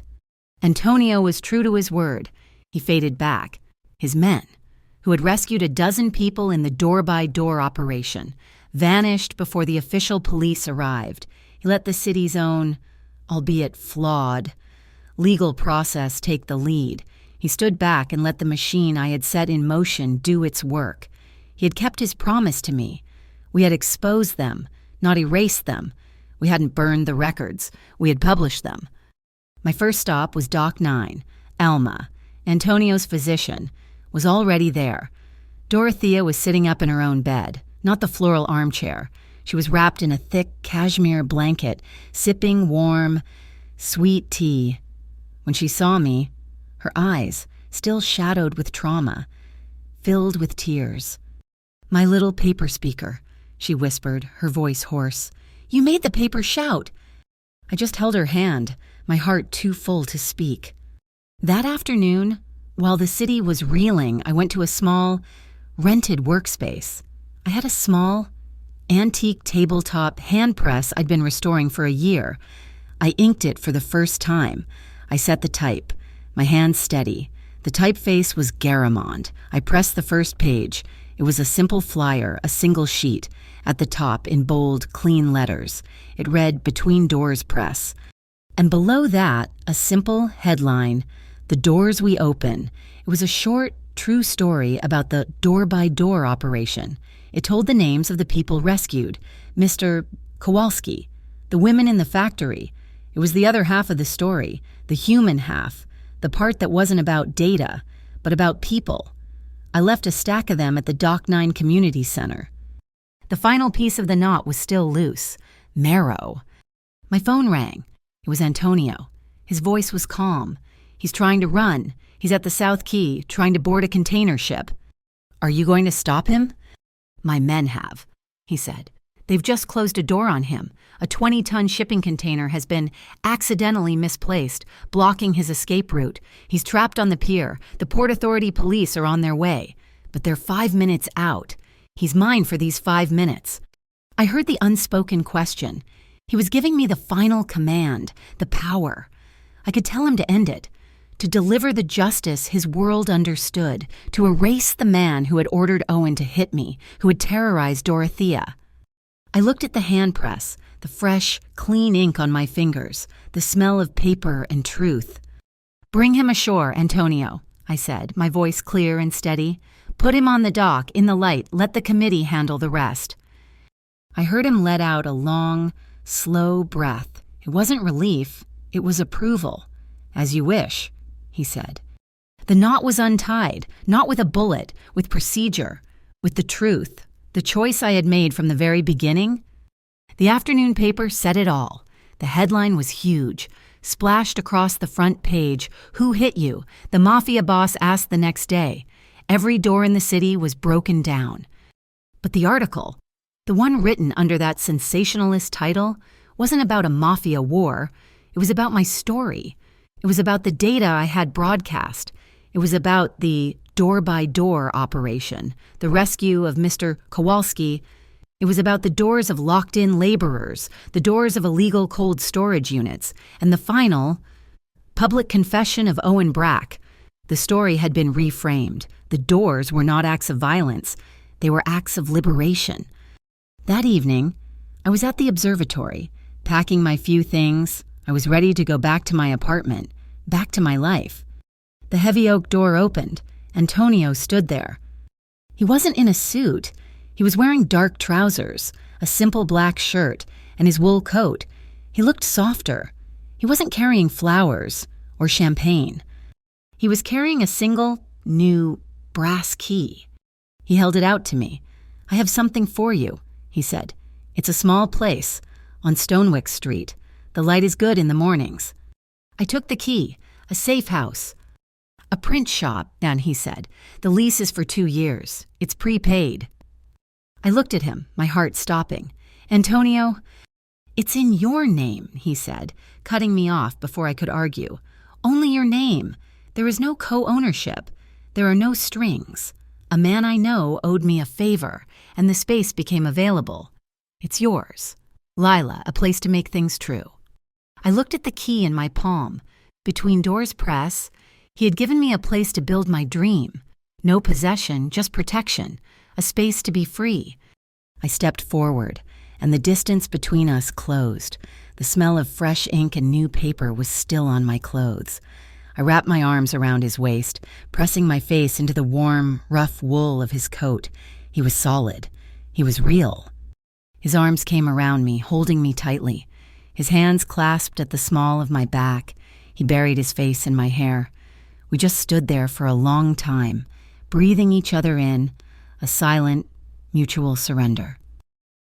S1: Antonio was true to his word. He faded back. His men, who had rescued a dozen people in the door-by-door operation, vanished before the official police arrived. He let the city's own, albeit flawed, legal process take the lead. He stood back and let the machine I had set in motion do its work. He had kept his promise to me. We had exposed them, not erased them. We hadn't burned the records. We had published them. My first stop was Dock 9. Alma, Antonio's physician, was already there. Dorothea was sitting up in her own bed, not the floral armchair. She was wrapped in a thick cashmere blanket, sipping warm, sweet tea. When she saw me, her eyes, still shadowed with trauma, filled with tears. "My little paper speaker," she whispered, her voice hoarse. "You made the paper shout." I just held her hand, my heart too full to speak. That afternoon, while the city was reeling, I went to a small, rented workspace. I had a small, antique tabletop hand press I'd been restoring for a year. I inked it for the first time. I set the type, my hand steady. The typeface was Garamond. I pressed the first page. It was a simple flyer, a single sheet. At the top, in bold, clean letters, it read "Between Doors Press." And below that, a simple headline, "The Doors We Open." It was a short, true story about the door-by-door operation. It told the names of the people rescued, Mr. Kowalski, the women in the factory. It was the other half of the story, the human half, the part that wasn't about data, but about people. I left a stack of them at the Dock 9 Community Center. The final piece of the knot was still loose. Marrow. My phone rang. It was Antonio. His voice was calm. "He's trying to run. He's at the South Quay, trying to board a container ship." "Are you going to stop him?" "My men have," he said. "They've just closed a door on him. A 20-ton shipping container has been accidentally misplaced, blocking his escape route. He's trapped on the pier. The Port Authority police are on their way. But they're 5 minutes out. He's mine for these 5 minutes." I heard the unspoken question. He was giving me the final command, the power. I could tell him to end it, to deliver the justice his world understood, to erase the man who had ordered Owen to hit me, who had terrorized Dorothea. I looked at the hand press, the fresh, clean ink on my fingers, the smell of paper and truth. "Bring him ashore, Antonio," I said, my voice clear and steady. "Put him on the dock, in the light. Let the committee handle the rest." I heard him let out a long, slow breath. It wasn't relief, it was approval. "As you wish," he said. The knot was untied, not with a bullet, with procedure, with the truth, the choice I had made from the very beginning. The afternoon paper said it all. The headline was huge, splashed across the front page. "Who hit you? The Mafia boss asked the next day." Every door in the city was broken down. But the article, the one written under that sensationalist title, wasn't about a mafia war. It was about my story. It was about the data I had broadcast. It was about the door-by-door operation, the rescue of Mr. Kowalski. It was about the doors of locked-in laborers, the doors of illegal cold storage units, and the final, public confession of Owen Brack. The story had been reframed. The doors were not acts of violence. They were acts of liberation. That evening, I was at the observatory, packing my few things. I was ready to go back to my apartment, back to my life. The heavy oak door opened. Antonio stood there. He wasn't in a suit. He was wearing dark trousers, a simple black shirt, and his wool coat. He looked softer. He wasn't carrying flowers or champagne. He was carrying a single, new, brass key. He held it out to me. "I have something for you," he said. "It's a small place, on Stonewick Street. The light is good in the mornings." I took the key. "A safe house." "A print shop," and he said. "The lease is for 2 years. It's prepaid." I looked at him, my heart stopping. "Antonio, it's in your name," he said, cutting me off before I could argue. "Only your name. There is no co-ownership. There are no strings. A man I know owed me a favor, and the space became available. It's yours. Lila, a place to make things true." I looked at the key in my palm. Between Doors Press, he had given me a place to build my dream. No possession, just protection, a space to be free. I stepped forward, and the distance between us closed. The smell of fresh ink and new paper was still on my clothes. I wrapped my arms around his waist, pressing my face into the warm, rough wool of his coat. He was solid. He was real. His arms came around me, holding me tightly. His hands clasped at the small of my back. He buried his face in my hair. We just stood there for a long time, breathing each other in, a silent, mutual surrender.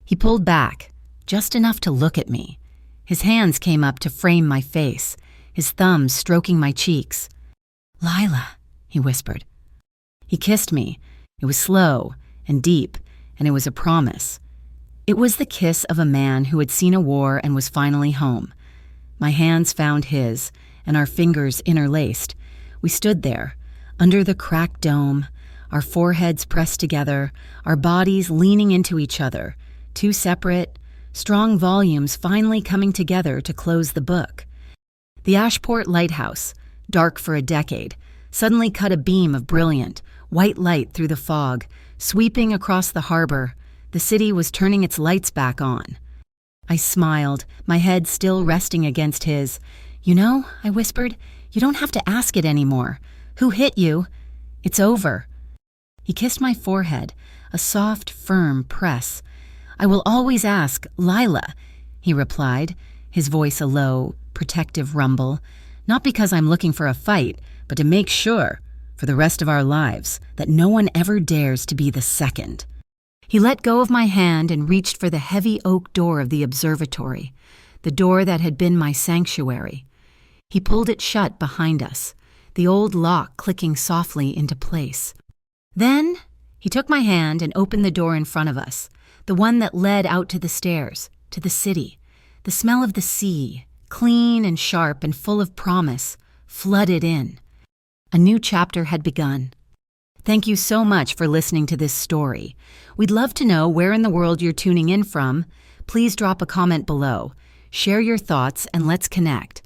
S1: He pulled back, just enough to look at me. His hands came up to frame my face, his thumbs stroking my cheeks. "Lila," he whispered. He kissed me. It was slow and deep, and it was a promise. It was the kiss of a man who had seen a war and was finally home. My hands found his, and our fingers interlaced. We stood there, under the cracked dome, our foreheads pressed together, our bodies leaning into each other, two separate, strong volumes finally coming together to close the book. The Ashport lighthouse, dark for a decade, suddenly cut a beam of brilliant, white light through the fog, sweeping across the harbor. The city was turning its lights back on. I smiled, my head still resting against his. "You know," I whispered, "you don't have to ask it anymore. Who hit you? It's over." He kissed my forehead, a soft, firm press. "I will always ask, Lila," he replied, his voice a low, protective rumble. "Not because I'm looking for a fight, but to make sure, for the rest of our lives, that no one ever dares to be the second." He let go of my hand and reached for the heavy oak door of the observatory, the door that had been my sanctuary. He pulled it shut behind us, the old lock clicking softly into place. Then he took my hand and opened the door in front of us, the one that led out to the stairs, to the city. The smell of the sea, clean and sharp and full of promise, flooded in. A new chapter had begun. Thank you so much for listening to this story. We'd love to know where in the world you're tuning in from. Please drop a comment below. Share your thoughts and let's connect.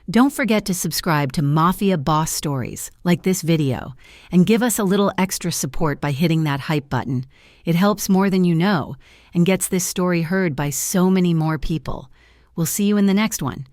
S1: Don't forget to subscribe to Mafia Boss Stories, like this video, and give us a little extra support by hitting that hype button. It helps more than you know and gets this story heard by so many more people. We'll see you in the next one.